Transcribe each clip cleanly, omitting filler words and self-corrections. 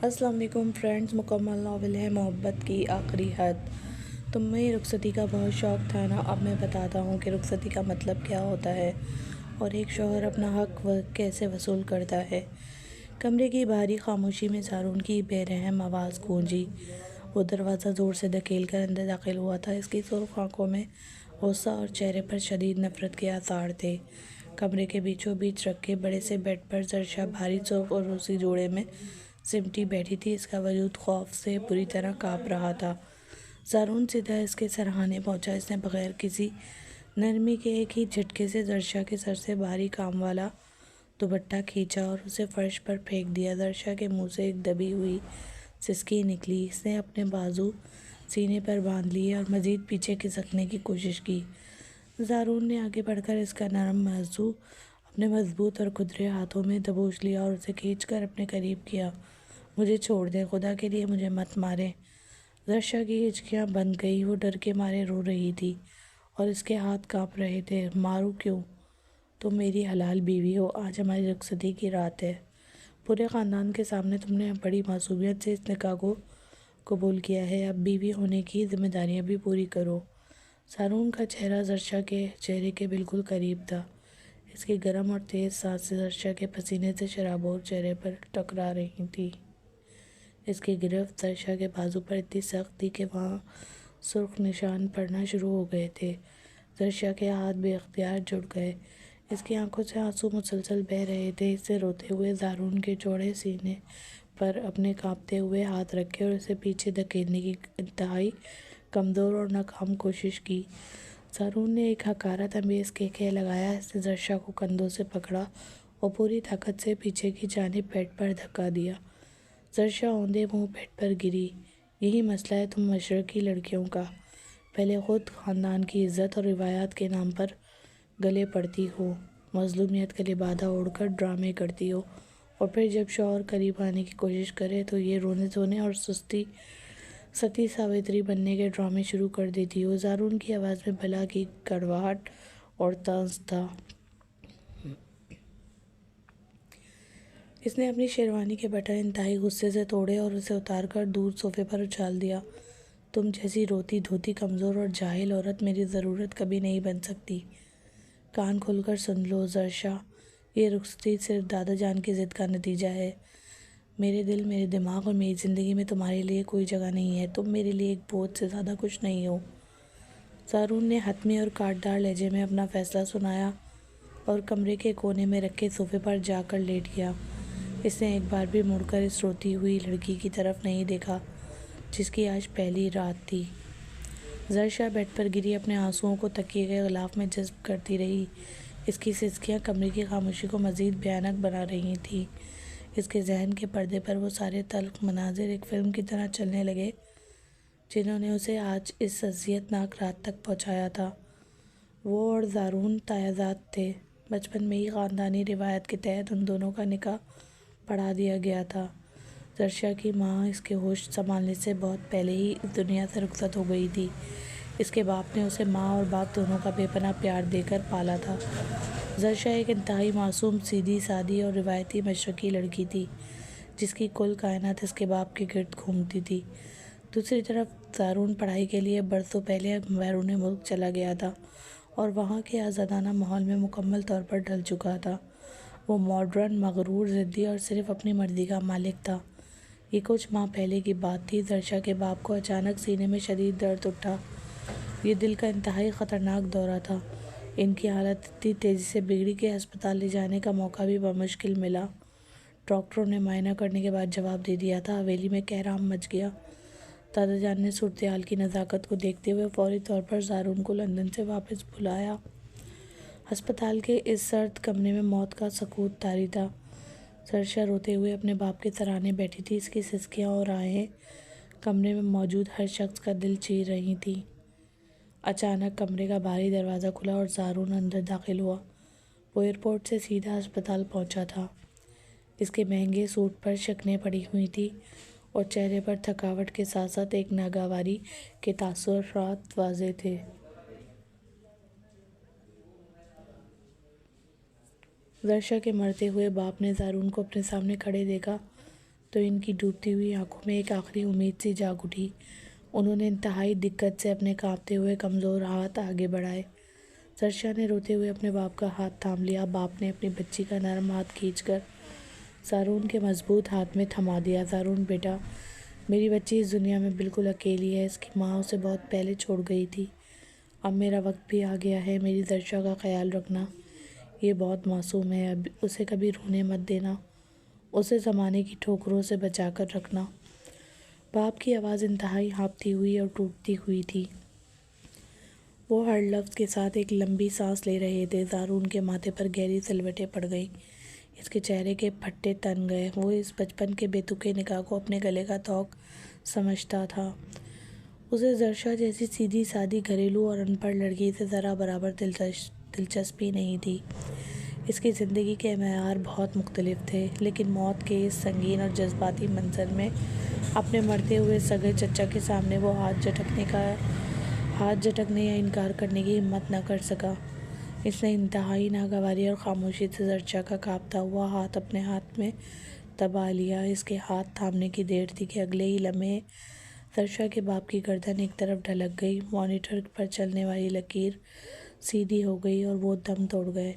السلام علیکم فرینڈز، مکمل ناول ہے محبت کی آخری حد۔ تمہیں رخصتی کا بہت شوق تھا نا؟ اب میں بتاتا ہوں کہ رخصتی کا مطلب کیا ہوتا ہے اور ایک شوہر اپنا حق کیسے وصول کرتا ہے۔ کمرے کی بھاری خاموشی میں زارون کی بے رحم آواز گونجی۔ وہ دروازہ زور سے دھکیل کر اندر داخل ہوا تھا۔ اس کی سرخ آنکھوں میں غصہ اور چہرے پر شدید نفرت کے آثار تھے۔ کمرے کے بیچوں بیچ رکھے بڑے سے بیڈ پر زرشا بھاری سرخ اور روسی جوڑے میں سمٹی بیٹھی تھی۔ اس کا وجود خوف سے بری طرح کانپ رہا تھا۔ زارون سیدھا اس کے سرہانے پہنچا۔ اس نے بغیر کسی نرمی کے ایک ہی جھٹکے سے زرشا کے سر سے بھاری کام والا دوپٹہ کھینچا اور اسے فرش پر پھینک دیا۔ زرشا کے منہ سے ایک دبی ہوئی سسکی نکلی۔ اس نے اپنے بازو سینے پر باندھ لیے اور مزید پیچھے کھسکنے کی کوشش کی۔ زارون نے آگے بڑھ کر اس کا نرم بازو اپنے مضبوط اور کھدرے ہاتھوں میں دبوچ لیا اور اسے کھینچ کر اپنے قریب کیا۔ مجھے چھوڑ دیں، خدا کے لیے مجھے مت ماریں۔ زرشا کی ہچکیاں بند گئی۔ وہ ڈر کے مارے رو رہی تھی اور اس کے ہاتھ کانپ رہے تھے۔ ماروں کیوں؟ تم میری حلال بیوی ہو۔ آج ہماری رخصتی کی رات ہے۔ پورے خاندان کے سامنے تم نے بڑی معصومیت سے اس نکاح کو قبول کیا ہے۔ اب بیوی ہونے کی ذمہ داریاں بھی پوری کرو۔ زارون کا چہرہ زرشا کے چہرے کے بالکل قریب تھا۔ اس کی گرم اور تیز سانسیں زرشا کے پسینے سے شرابور چہرے پر ٹکرا رہی تھیں۔ اس کی گرفت زرشا کے بازو پر اتنی سخت تھی کہ وہاں سرخ نشان پڑنا شروع ہو گئے تھے۔ زرشا کے ہاتھ بے اختیار جڑ گئے۔ اس کی آنکھوں سے آنسو مسلسل بہہ رہے تھے۔ اس سے روتے ہوئے زارون کے چوڑے سینے پر اپنے کانپتے ہوئے ہاتھ رکھے اور اسے پیچھے دھکیلنے کی انتہائی کمزور اور ناکام کوشش کی۔ زارون نے ایک حقارت انگیز کہکہہ لگایا۔ اس نے زرشا کو کندھوں سے پکڑا اور پوری طاقت سے پیچھے کی جانب بیڈ پر دھکا دیا۔ زرشا اوندے منہ بیڈ پر گری۔ یہی مسئلہ ہے تم مشرقی لڑکیوں کا۔ پہلے خود خاندان کی عزت اور روایات کے نام پر گلے پڑتی ہو، مظلومیت کا لبادہ اوڑھ کر ڈرامے کرتی ہو، اور پھر جب شوہر قریب آنے کی کوشش کرے تو یہ رونے دھونے اور ستی ساوتری بننے کے ڈرامے شروع کر دیتی ہو۔ زارون کی آواز میں بلا کی کڑواہٹ اور طنز تھا۔ اس نے اپنی شیروانی کے بٹن انتہائی غصے سے توڑے اور اسے اتار کر دور صوفے پر اچھال دیا۔ تم جیسی روتی دھوتی کمزور اور جاہل عورت میری ضرورت کبھی نہیں بن سکتی۔ کان کھول کر سن لو زرشا، یہ رخصتی صرف دادا جان کی ضد کا نتیجہ ہے۔ میرے دل، میرے دماغ اور میری زندگی میں تمہارے لیے کوئی جگہ نہیں ہے۔ تم میرے لیے ایک بوجھ سے زیادہ کچھ نہیں ہو۔ زارون نے حتمی اور کاٹدار لہجے میں اپنا فیصلہ سنایا اور کمرے کے کونے میں رکھے صوفے پر جا کر لیٹ گیا۔ اس نے ایک بار بھی مڑ کر اس روتی ہوئی لڑکی کی طرف نہیں دیکھا جس کی آج پہلی رات تھی۔ زرشا بیڈ پر گری اپنے آنسوؤں کو تکیے کے غلاف میں جذب کرتی رہی۔ اس کی سسکیاں کمرے کی خاموشی کو مزید بھیانک بنا رہی تھیں۔ اس کے ذہن کے پردے پر وہ سارے تلخ مناظر ایک فلم کی طرح چلنے لگے جنہوں نے اسے آج اس اذیت ناک رات تک پہنچایا تھا۔ وہ اور زارون تایازاد تھے۔ بچپن میں ہی خاندانی روایت کے تحت ان دونوں کا نکاح پڑھا دیا گیا تھا۔ زرشا کی ماں اس کے ہوش سنبھالنے سے بہت پہلے ہی اس دنیا سے رخصت ہو گئی تھی۔ اس کے باپ نے اسے ماں اور باپ دونوں کا بے پناہ پیار دے کر پالا تھا۔ زرشا ایک انتہائی معصوم، سیدھی سادی اور روایتی مشرقی لڑکی تھی جس کی کل کائنات اس کے باپ کے گرد گھومتی تھی۔ دوسری طرف زارون پڑھائی کے لیے برسوں پہلے بیرون ملک چلا گیا تھا اور وہاں کے آزادانہ ماحول میں مکمل طور پر ڈھل چکا تھا۔ وہ ماڈرن، مغرور، ضدی اور صرف اپنی مرضی کا مالک تھا۔ یہ کچھ ماہ پہلے کی بات تھی۔ زرشا کے باپ کو اچانک سینے میں شدید درد اٹھا۔ یہ دل کا انتہائی خطرناک دورہ تھا۔ ان کی حالت اتنی تیزی سے بگڑی کہ ہسپتال لے جانے کا موقع بھی بمشکل ملا۔ ڈاکٹروں نے معائنہ کرنے کے بعد جواب دے دیا تھا۔ حویلی میں کہرام مچ گیا۔ دادا جان نے صورتحال کی نزاکت کو دیکھتے ہوئے فوری طور پر زارون کو لندن سے واپس بلایا۔ ہسپتال کے اس سرد کمرے میں موت کا سکوت طاری تھا۔ زرشا روتے ہوئے اپنے باپ کے سرانے بیٹھی تھی۔ اس کی سسکیاں اور آہیں کمرے میں موجود ہر شخص کا دل چیر رہی تھیں۔ اچانک کمرے کا بھاری دروازہ کھلا اور زارون اندر داخل ہوا۔ وہ ایئرپورٹ سے سیدھا ہسپتال پہنچا تھا۔ اس کے مہنگے سوٹ پر شکنیں پڑی ہوئی تھیں اور چہرے پر تھکاوٹ کے ساتھ ساتھ ایک ناگواری کے تاثرات واضح تھے۔ زرشا کے مرتے ہوئے باپ نے زارون کو اپنے سامنے کھڑے دیکھا تو ان کی ڈوبتی ہوئی آنکھوں میں ایک آخری امید سی جاگ اٹھی۔ انہوں نے انتہائی دقت سے اپنے کانپتے ہوئے کمزور ہاتھ آگے بڑھائے۔ زرشا نے روتے ہوئے اپنے باپ کا ہاتھ تھام لیا۔ باپ نے اپنی بچی کا نرم ہاتھ کھینچ کر زارون کے مضبوط ہاتھ میں تھما دیا۔ زارون بیٹا، میری بچی اس دنیا میں بالکل اکیلی ہے۔ اس کی ماں اسے بہت پہلے چھوڑ گئی تھی۔ اب میرا وقت بھی آ گیا ہے۔ میری زرشا کا خیال رکھنا۔ یہ بہت معصوم ہے، اب اسے کبھی رونے مت دینا۔ اسے زمانے کی ٹھوکروں سے بچا کر رکھنا۔ باپ کی آواز انتہائی ہانپتی ہوئی اور ٹوٹتی ہوئی تھی۔ وہ ہر لفظ کے ساتھ ایک لمبی سانس لے رہے تھے۔ زارون کے ماتھے پر گہری سلوٹیں پڑ گئیں۔ اس کے چہرے کے پھٹے تن گئے۔ وہ اس بچپن کے بے تکے نکاح کو اپنے گلے کا طوق سمجھتا تھا۔ اسے زرشا جیسی سیدھی سادی گھریلو اور ان پڑھ لڑکی سے ذرا برابر دلچسپی نہیں تھی۔ اس کی زندگی کے معیار بہت مختلف تھے، لیکن موت کے اس سنگین اور جذباتی منظر میں اپنے مرتے ہوئے سگے چچا کے سامنے وہ ہاتھ جھٹکنے یا انکار کرنے کی ہمت نہ کر سکا۔ اس نے انتہائی ناگواری اور خاموشی سے زرشا کا کانپتا ہوا ہاتھ اپنے ہاتھ میں دبا لیا۔ اس کے ہاتھ تھامنے کی دیر تھی کہ اگلے ہی لمحے زرشا کے باپ کی گردن ایک طرف ڈھلک گئی۔ مانیٹر پر چلنے والی لکیر سیدھی ہو گئی اور وہ دم توڑ گئے۔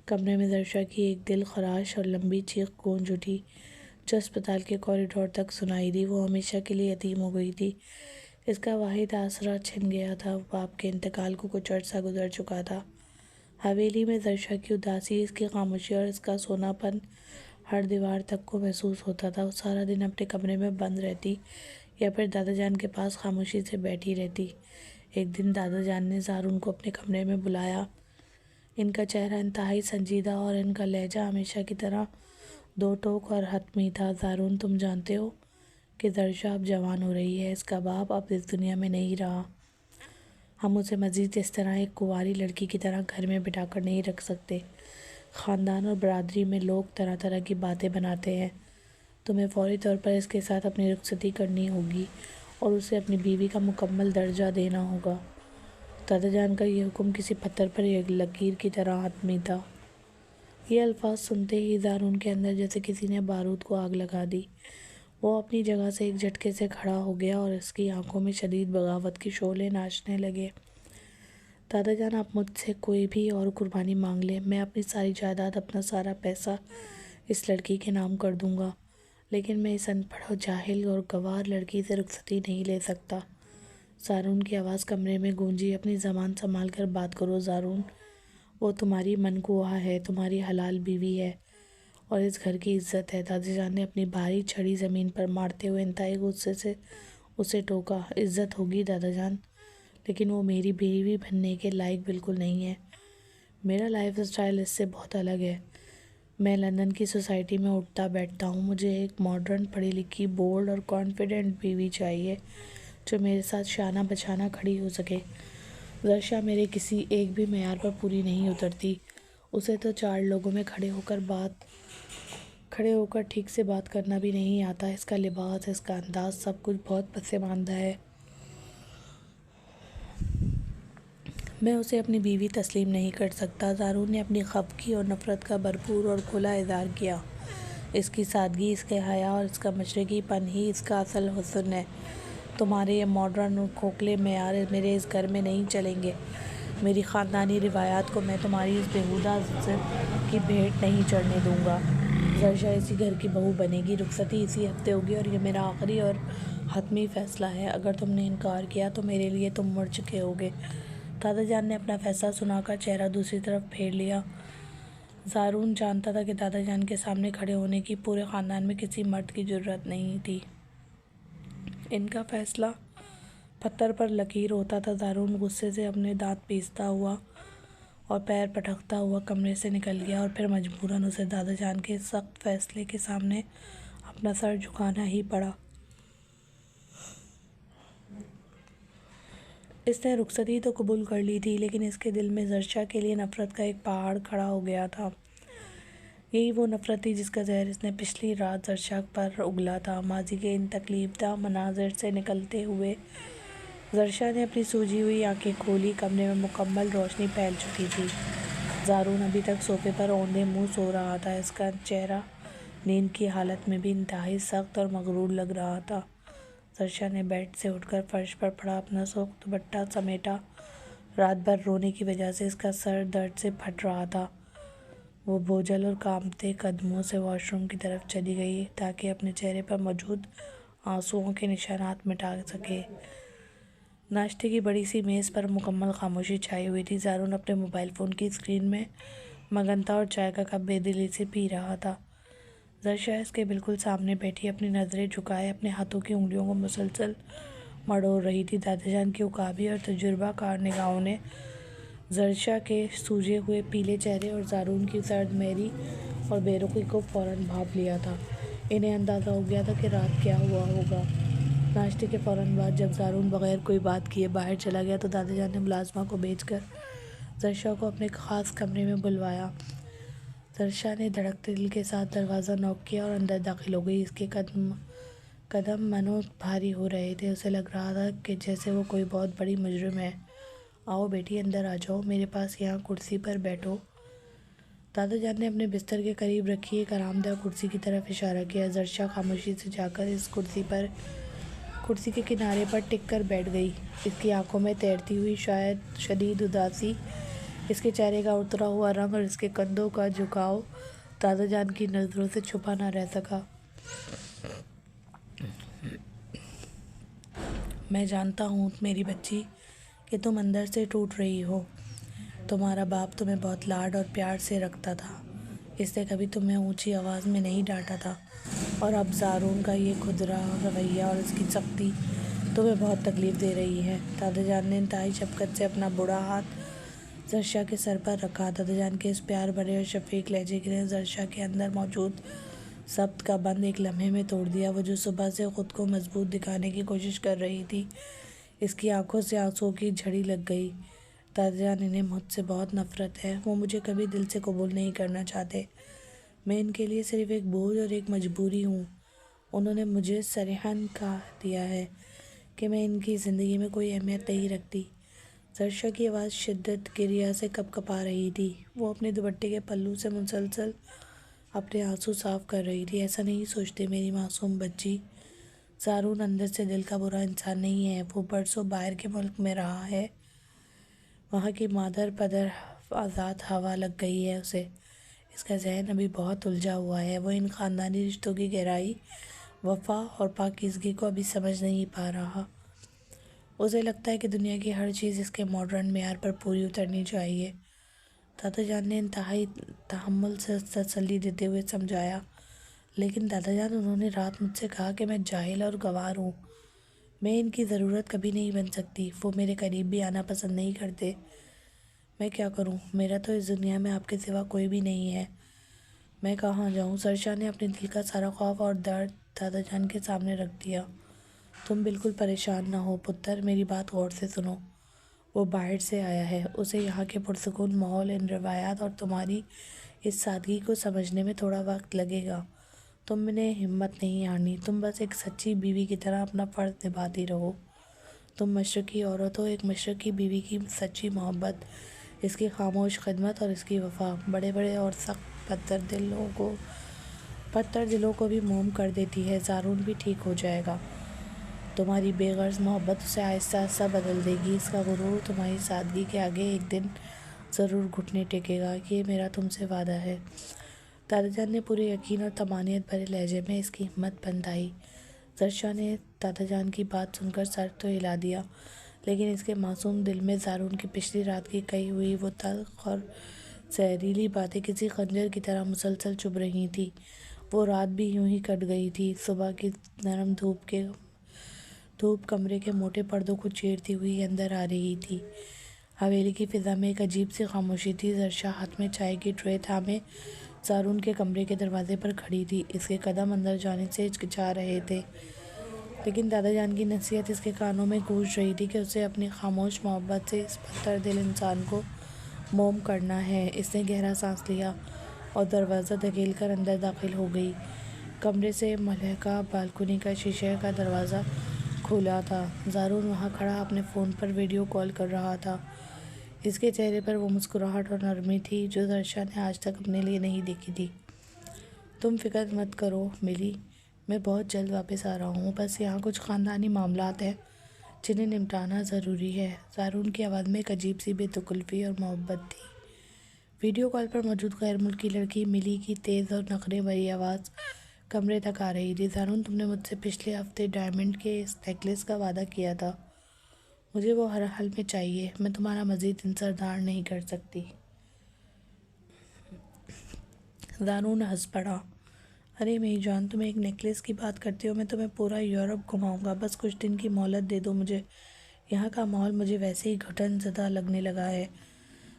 کمرے میں زرشا کی ایک دل خراش اور لمبی چیخ گونج اٹھی جو اسپتال کے کوریڈور تک سنائی دی۔ وہ ہمیشہ کے لیے یتیم ہو گئی تھی۔ اس کا واحد آسرا چھن گیا تھا۔ باپ کے انتقال کو کچھ عرصہ گزر چکا تھا۔ حویلی میں زرشا کی اداسی، اس کی خاموشی اور اس کا سونا پن ہر دیوار تک کو محسوس ہوتا تھا۔ وہ سارا دن اپنے کمرے میں بند رہتی یا پھر دادا جان کے پاس خاموشی سے بیٹھی رہتی۔ ایک دن دادا جان نے زارون کو اپنے کمرے میں بلایا۔ ان کا چہرہ انتہائی سنجیدہ اور ان کا لہجہ ہمیشہ کی طرح دو ٹوک اور حتمی تھا۔ زارون، تم جانتے ہو کہ زرشا اب جوان ہو رہی ہے۔ اس کا باپ اب اس دنیا میں نہیں رہا۔ ہم اسے مزید اس طرح ایک کنواری لڑکی کی طرح گھر میں بٹھا کر نہیں رکھ سکتے۔ خاندان اور برادری میں لوگ طرح طرح کی باتیں بناتے ہیں۔ تمہیں فوری طور پر اس کے ساتھ اپنی رخصتی کرنی ہوگی اور اسے اپنی بیوی کا مکمل درجہ دینا ہوگا۔ دادا جان کا یہ حکم کسی پتھر پر ایک لکیر کی طرح حتمی تھا۔ یہ الفاظ سنتے ہی زارون کے اندر جیسے کسی نے بارود کو آگ لگا دی۔ وہ اپنی جگہ سے ایک جھٹکے سے کھڑا ہو گیا اور اس کی آنکھوں میں شدید بغاوت کے شعلے ناچنے لگے۔ دادا جان، آپ مجھ سے کوئی بھی اور قربانی مانگ لیں، میں اپنی ساری جائیداد، اپنا سارا پیسہ اس لڑکی کے نام کر دوں گا، لیکن میں اس ان پڑھ اور جاہل اور گنوار لڑکی سے رخصتی نہیں لے سکتا۔ زارون کی آواز کمرے میں گونجی۔ اپنی زبان سنبھال کر بات کرو زارون۔ وہ تمہاری منقوہ ہے، تمہاری حلال بیوی ہے اور اس گھر کی عزت ہے۔ دادا جان نے اپنی بھاری چھڑی زمین پر مارتے ہوئے انتہائی غصے سے اسے ٹوکا۔ عزت ہوگی دادا جان، لیکن وہ میری بیوی بننے کے لائق بالکل نہیں ہے۔ میرا لائف اسٹائل اس سے بہت الگ ہے۔ میں لندن کی سوسائٹی میں اٹھتا بیٹھتا ہوں۔ مجھے ایک ماڈرن، پڑھی لکھی، بولڈ اور کانفیڈنٹ بیوی چاہیے جو میرے ساتھ شانہ بشانہ کھڑی ہو سکے۔ زرشا میرے کسی ایک بھی معیار پر پوری نہیں اترتی۔ اسے تو چار لوگوں میں کھڑے ہو کر ٹھیک سے بات کرنا بھی نہیں آتا۔ اس کا لباس، اس کا انداز، سب کچھ بہت پسماندہ ہے۔ میں اسے اپنی بیوی تسلیم نہیں کر سکتا۔ زارون نے اپنی خفگی اور نفرت کا بھرپور اور کھلا اظہار کیا۔ اس کی سادگی، اس کے حیا اور اس کا مشرقی پن ہی اس کا اصل حسن ہے۔ تمہارے یہ ماڈرن اور کھوکھلے معیار میرے اس گھر میں نہیں چلیں گے۔ میری خاندانی روایات کو میں تمہاری اس بیہودہ عزت کی بھیٹ نہیں چڑھنے دوں گا۔ زرشا اسی گھر کی بہو بنے گی۔ رخصتی اسی ہفتے ہوگی اور یہ میرا آخری اور حتمی فیصلہ ہے۔ اگر تم نے انکار کیا تو میرے لیے تم مر چکے ہوگے۔ دادا جان نے اپنا فیصلہ سنا کر چہرہ دوسری طرف پھیر لیا۔ زارون جانتا تھا کہ دادا جان کے سامنے کھڑے ہونے کی پورے خاندان میں کسی مرد کی جرأت نہیں تھی۔ ان کا فیصلہ پتھر پر لکیر ہوتا تھا۔ زارون غصے سے اپنے دانت پیستا ہوا اور پیر پٹکتا ہوا کمرے سے نکل گیا اور پھر مجبوراً اسے دادا جان کے سخت فیصلے کے سامنے اپنا سر جھکانا ہی پڑا۔ اس نے رخصتی تو قبول کر لی تھی، لیکن اس کے دل میں زرشا کے لیے نفرت کا ایک پہاڑ کھڑا ہو گیا تھا۔ یہی وہ نفرت تھی جس کا زہر اس نے پچھلی رات زرشا پر اگلا تھا۔ ماضی کے ان تکلیف دہ مناظر سے نکلتے ہوئے زرشا نے اپنی سوجی ہوئی آنکھیں کھولی۔ کمرے میں مکمل روشنی پھیل چکی تھی۔ زارون ابھی تک صوفے پر اوندھے منہ سو رہا تھا۔ اس کا چہرہ نیند کی حالت میں بھی انتہائی سخت اور مغرور لگ رہا تھا۔ زرشا نے بیڈ سے اٹھ کر فرش پر پڑا اپنا سرخ دوپٹہ سمیٹا۔ رات بھر رونے کی وجہ سے اس کا سر درد سے پھٹ رہا تھا۔ وہ بوجھل اور کانپتے قدموں سے واش روم کی طرف چلی گئی تاکہ اپنے چہرے پر موجود آنسوؤں کے نشانات مٹا سکے۔ ناشتے کی بڑی سی میز پر مکمل خاموشی چھائی ہوئی تھی۔ زارون اپنے موبائل فون کی اسکرین میں مگن تھا اور چائے کا کپ بے دلی سے پی رہا تھا۔ زرشا اس کے بالکل سامنے بیٹھی اپنی نظریں جھکائے اپنے ہاتھوں کی انگلیوں کو مسلسل مڑوڑ رہی تھی۔ دادا جان کی عقابی اور تجربہ کار نگاہوں نے زرشا کے سوجے ہوئے پیلے چہرے اور زارون کی سرد مہری اور بے رخی کو فوراً بھانپ لیا تھا۔ انہیں اندازہ ہو گیا تھا کہ رات کیا ہوا ہوگا۔ ناشتے کے فوراً بعد جب زارون بغیر کوئی بات کیے باہر چلا گیا تو دادا جان نے ملازمہ کو بھیج کر زرشا کو اپنے خاص کمرے میں بلوایا۔ زرشا نے دھڑکتے دل کے ساتھ دروازہ نوک کیا اور اندر داخل ہو گئی۔ اس کے قدم منو بھاری ہو رہے تھے۔ اسے لگ رہا تھا کہ جیسے وہ کوئی بہت بڑی مجرم ہے۔ آؤ بیٹی اندر آ جاؤ، میرے پاس یہاں کرسی پر بیٹھو۔ دادا جان نے اپنے بستر کے قریب رکھی ایک آرام دہ کرسی کی طرف اشارہ کیا۔ زرشا خاموشی سے جا کر اس کرسی کے کنارے پر ٹک کر بیٹھ گئی۔ اس کی آنکھوں میں تیرتی ہوئی شاید شدید اداسی، اس کے چہرے کا اترا ہوا رنگ اور اس کے کندھوں کا جھکاؤ دادا جان کی نظروں سے چھپا نہ رہ سکا۔ میں جانتا ہوں میری بچی کہ تم اندر سے ٹوٹ رہی ہو۔ تمہارا باپ تمہیں بہت لاڈ اور پیار سے رکھتا تھا، اس نے کبھی تمہیں اونچی آواز میں نہیں ڈانٹا تھا، اور اب زارون کا یہ کھدرا رویہ اور اس کی سختی تمہیں بہت تکلیف دے رہی ہے۔ دادا جان نے انتہائی شفقت سے اپنا بڑا ہاتھ زرشا کے سر پر رکھا۔ دادا جان کے اس پیار بھرے اور شفیق لہجے نے زرشا کے اندر موجود ضبط کا بند ایک لمحے میں توڑ دیا۔ وہ جو صبح سے خود کو مضبوط دکھانے کی کوشش کر رہی تھی، اس کی آنکھوں سے آنسوؤں کی جھڑی لگ گئی۔ دادا جان، انہیں مجھ سے بہت نفرت ہے۔ وہ مجھے کبھی دل سے قبول نہیں کرنا چاہتے۔ میں ان کے لیے صرف ایک بوجھ اور ایک مجبوری ہوں۔ انہوں نے مجھے صریحاً کہہ دیا ہے کہ میں ان کی زندگی میں کوئی اہمیت نہیں رکھتی۔ زرشا کی آواز شدت گریہ سے کپکپا رہی تھی۔ وہ اپنے دوپٹے کے پلو سے مسلسل اپنے آنسو صاف کر رہی تھی۔ ایسا نہیں سوچتے میری معصوم بچی۔ زارون اندر سے دل کا برا انسان نہیں ہے۔ وہ برسوں باہر کے ملک میں رہا ہے۔ وہاں کی مادر پدر آزاد ہوا لگ گئی ہے اسے۔ اس کا ذہن ابھی بہت الجھا ہوا ہے۔ وہ ان خاندانی رشتوں کی گہرائی، وفا اور پاکیزگی کو ابھی سمجھ نہیں پا رہا۔ اسے لگتا ہے کہ دنیا کی ہر چیز اس کے ماڈرن معیار پر پوری اترنی چاہیے۔ دادا جان نے انتہائی تحمل سے تسلی دیتے ہوئے سمجھایا، لیکن دادا جان، انہوں نے رات مجھ سے کہا کہ میں جاہل اور گنوار ہوں۔ میں ان کی ضرورت کبھی نہیں بن سکتی۔ وہ میرے قریب بھی آنا پسند نہیں کرتے۔ میں کیا کروں؟ میرا تو اس دنیا میں آپ کے سوا کوئی بھی نہیں ہے۔ میں کہاں جاؤں؟ زرشا نے اپنے دل کا سارا خوف اور درد دادا جان کے سامنے رکھ دیا۔ تم بالکل پریشان نہ ہو پتر، میری بات غور سے سنو۔ وہ باہر سے آیا ہے، اسے یہاں کے پرسکون ماحول، ان روایات اور تمہاری اس سادگی کو سمجھنے میں تھوڑا وقت لگے گا۔ تم نے ہمت نہیں ہارنی۔ تم بس ایک سچی بیوی کی طرح اپنا فرض نبھاتی رہو۔ تم مشرقی عورت ہو، ایک مشرقی بیوی کی سچی محبت، اس کی خاموش خدمت اور اس کی وفا بڑے بڑے اور سخت پتھر دلوں کو بھی موم کر دیتی ہے۔ زارون بھی ٹھیک ہو جائے گا۔ تمہاری بے غرض محبت اسے آہستہ آہستہ بدل دے گی۔ اس کا غرور تمہاری سادگی کے آگے ایک دن ضرور گھٹنے ٹیکے گا۔ یہ میرا تم سے وعدہ ہے۔ دادا جان نے پورے یقین اور طمانینت بھرے لہجے میں اس کی ہمت بندھائی۔ زرشا نے دادا جان کی بات سن کر سر تو ہلا دیا، لیکن اس کے معصوم دل میں زارون کی پچھلی رات کی کہی ہوئی وہ تلخ اور زہریلی باتیں کسی خنجر کی طرح مسلسل چبھ رہی تھیں۔ وہ رات بھی یوں ہی کٹ گئی تھی۔ صبح کی نرم دھوپ کمرے کے موٹے پردوں کو چیرتی ہوئی اندر آ رہی تھی۔ حویلی کی فضا میں ایک عجیب سی خاموشی تھی۔ زرشا ہاتھ میں چائے کی ٹرے تھامے زارون کے کمرے کے دروازے پر کھڑی تھی۔ اس کے قدم اندر جانے سے ہچکچا رہے تھے، لیکن دادا جان کی نصیحت اس کے کانوں میں گونج رہی تھی کہ اسے اپنی خاموش محبت سے اس پتھر دل انسان کو موم کرنا ہے۔ اس نے گہرا سانس لیا اور دروازہ دھکیل کر اندر داخل ہو گئی۔ کمرے سے ملحقہ بالکنی کا شیشے کا دروازہ کھلا تھا۔ زارون وہاں کھڑا اپنے فون پر ویڈیو کال کر رہا تھا۔ اس کے چہرے پر وہ مسکراہٹ اور نرمی تھی جو زرشا نے آج تک اپنے لیے نہیں دیکھی تھی۔ تم فکر مت کرو ملی، میں بہت جلد واپس آ رہا ہوں، بس یہاں کچھ خاندانی معاملات ہیں جنہیں نمٹانا ضروری ہے۔ زارون کی آواز میں ایک عجیب سی بے تکلفی اور محبت تھی۔ ویڈیو کال پر موجود غیر ملکی لڑکی ملی کی تیز اور نخرے بھری آواز کمرے تک آ رہی تھی۔ زارون، تم نے مجھ سے پچھلے ہفتے ڈائمنڈ کے اس نیکلس کا وعدہ کیا تھا، مجھے وہ ہر حال میں چاہیے، میں تمہارا مزید انتظار نہیں کر سکتی۔ زارون ہنس پڑا۔ ارے میری جان، تم ایک نیکلس کی بات کرتے ہو، میں تمہیں پورا یورپ گھماؤں گا، بس کچھ دن کی مہلت دے دو مجھے۔ یہاں کا ماحول مجھے ویسے ہی گھٹن زدہ لگنے لگا ہے۔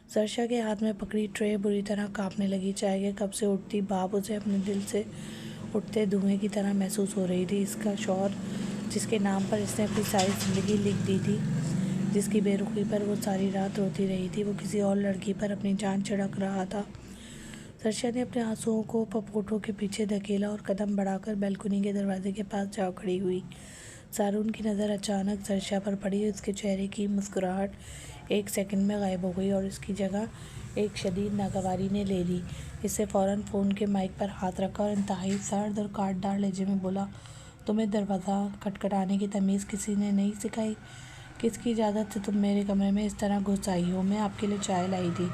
زرشا کے ہاتھ میں پکڑی ٹرے بری طرح کانپنے لگی، چائے کے کپ سے اٹھتی بھاپ اسے اپنے دل سے اٹھتے دھوئیں کی طرح محسوس ہو رہی تھی۔ اس کا شوہر، جس کے نام پر اس نے اپنی ساری زندگی لکھ دی تھی، جس کی بے رخی پر وہ ساری رات روتی رہی تھی، وہ کسی اور لڑکی پر اپنی جان چھڑک رہا تھا۔ زرشا نے اپنے آنسوؤں کو پپوٹوں کے پیچھے دھکیلا اور قدم بڑھا کر بیلکنی کے دروازے کے پاس جا کھڑی ہوئی۔ زارون کی نظر اچانک زرشا پر پڑی، اس کے چہرے کی مسکراہٹ ایک سیکنڈ میں غائب ہو گئی اور اس کی جگہ ایک شدید ناگواری نے لے لی۔ اس نے فوراً فون کے مائک پر ہاتھ رکھا اور انتہائی سرد اور کاٹدار لہجے میں بولا، تمہیں دروازہ کھٹکھٹانے کی تمیز کسی نے نہیں سکھائی؟ کس کی اجازت سے تم میرے کمرے میں اس طرح گھس آئی ہو؟ میں آپ کے لیے چائے لائی تھی۔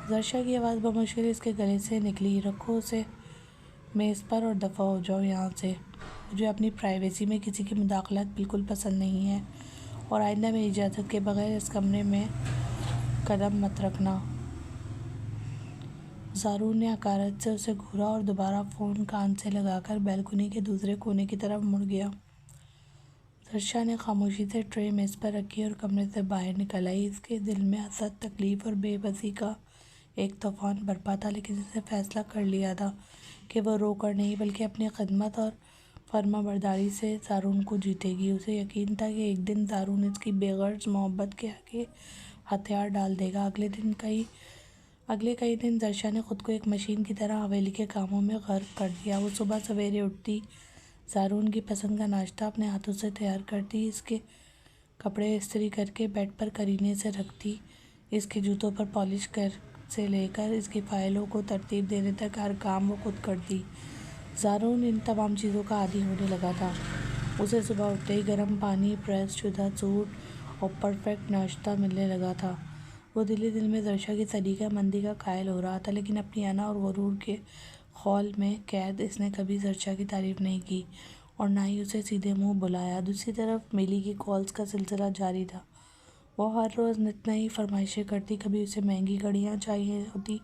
زرشا کی آواز بمشکل اس کے گلے سے نکلی، رکھو اسے میز پر اور دفع ہو جاؤ یہاں سے۔ مجھے اپنی پرائیویسی میں کسی کی مداخلت بالکل پسند نہیں ہے اور آئندہ میری اجازت کے بغیر اس کمرے میں قدم مت رکھنا۔ زارون نے حقارت سے اسے گھورا اور دوبارہ فون کان سے لگا کر بیلکنی کے دوسرے کونے کی طرف مڑ گیا۔ زرشا نے خاموشی سے ٹرے میز پر رکھی اور کمرے سے باہر نکل آئی۔ اس کے دل میں حسرت، تکلیف اور بے بسی کا ایک طوفان برپا تھا، لیکن اس نے فیصلہ کر لیا تھا کہ وہ رو کر نہیں بلکہ اپنی خدمت اور فرمانبرداری سے زارون کو جیتے گی۔ اسے یقین تھا کہ ایک دن زارون اس کی بے غرض محبت کے آگے ہتھیار ڈال دے گا۔ اگلے کئی دن زرشا نے خود کو ایک مشین کی طرح حویلی کے کاموں میں غرق کر دیا۔ وہ صبح سویرے اٹھتی، زارون کی پسند کا ناشتہ اپنے ہاتھوں سے تیار کرتی، اس کے کپڑے استری کر کے بیڈ پر کرینے سے رکھتی، اس کے جوتوں پر پالش سے لے کر اس کی فائلوں کو ترتیب دینے تک ہر کام وہ خود کرتی۔ زارون ان تمام چیزوں کا عادی ہونے لگا تھا۔ اسے صبح اٹھتے ہی گرم پانی، پریس شدہ سوٹ اور پرفیکٹ ناشتہ ملنے لگا تھا۔ وہ دل ہی دل میں زرشا کی سلیقہ مندی کا قائل ہو رہا تھا، لیکن اپنی انا اور غرور کے خول میں قید اس نے کبھی زرشا کی تعریف نہیں کی اور نہ ہی اسے سیدھے منہ بلایا۔ دوسری طرف ملی کی کالز کا سلسلہ جاری تھا۔ وہ ہر روز نت نئی فرمائشیں کرتی، کبھی اسے مہنگی گھڑیاں چاہیے ہوتی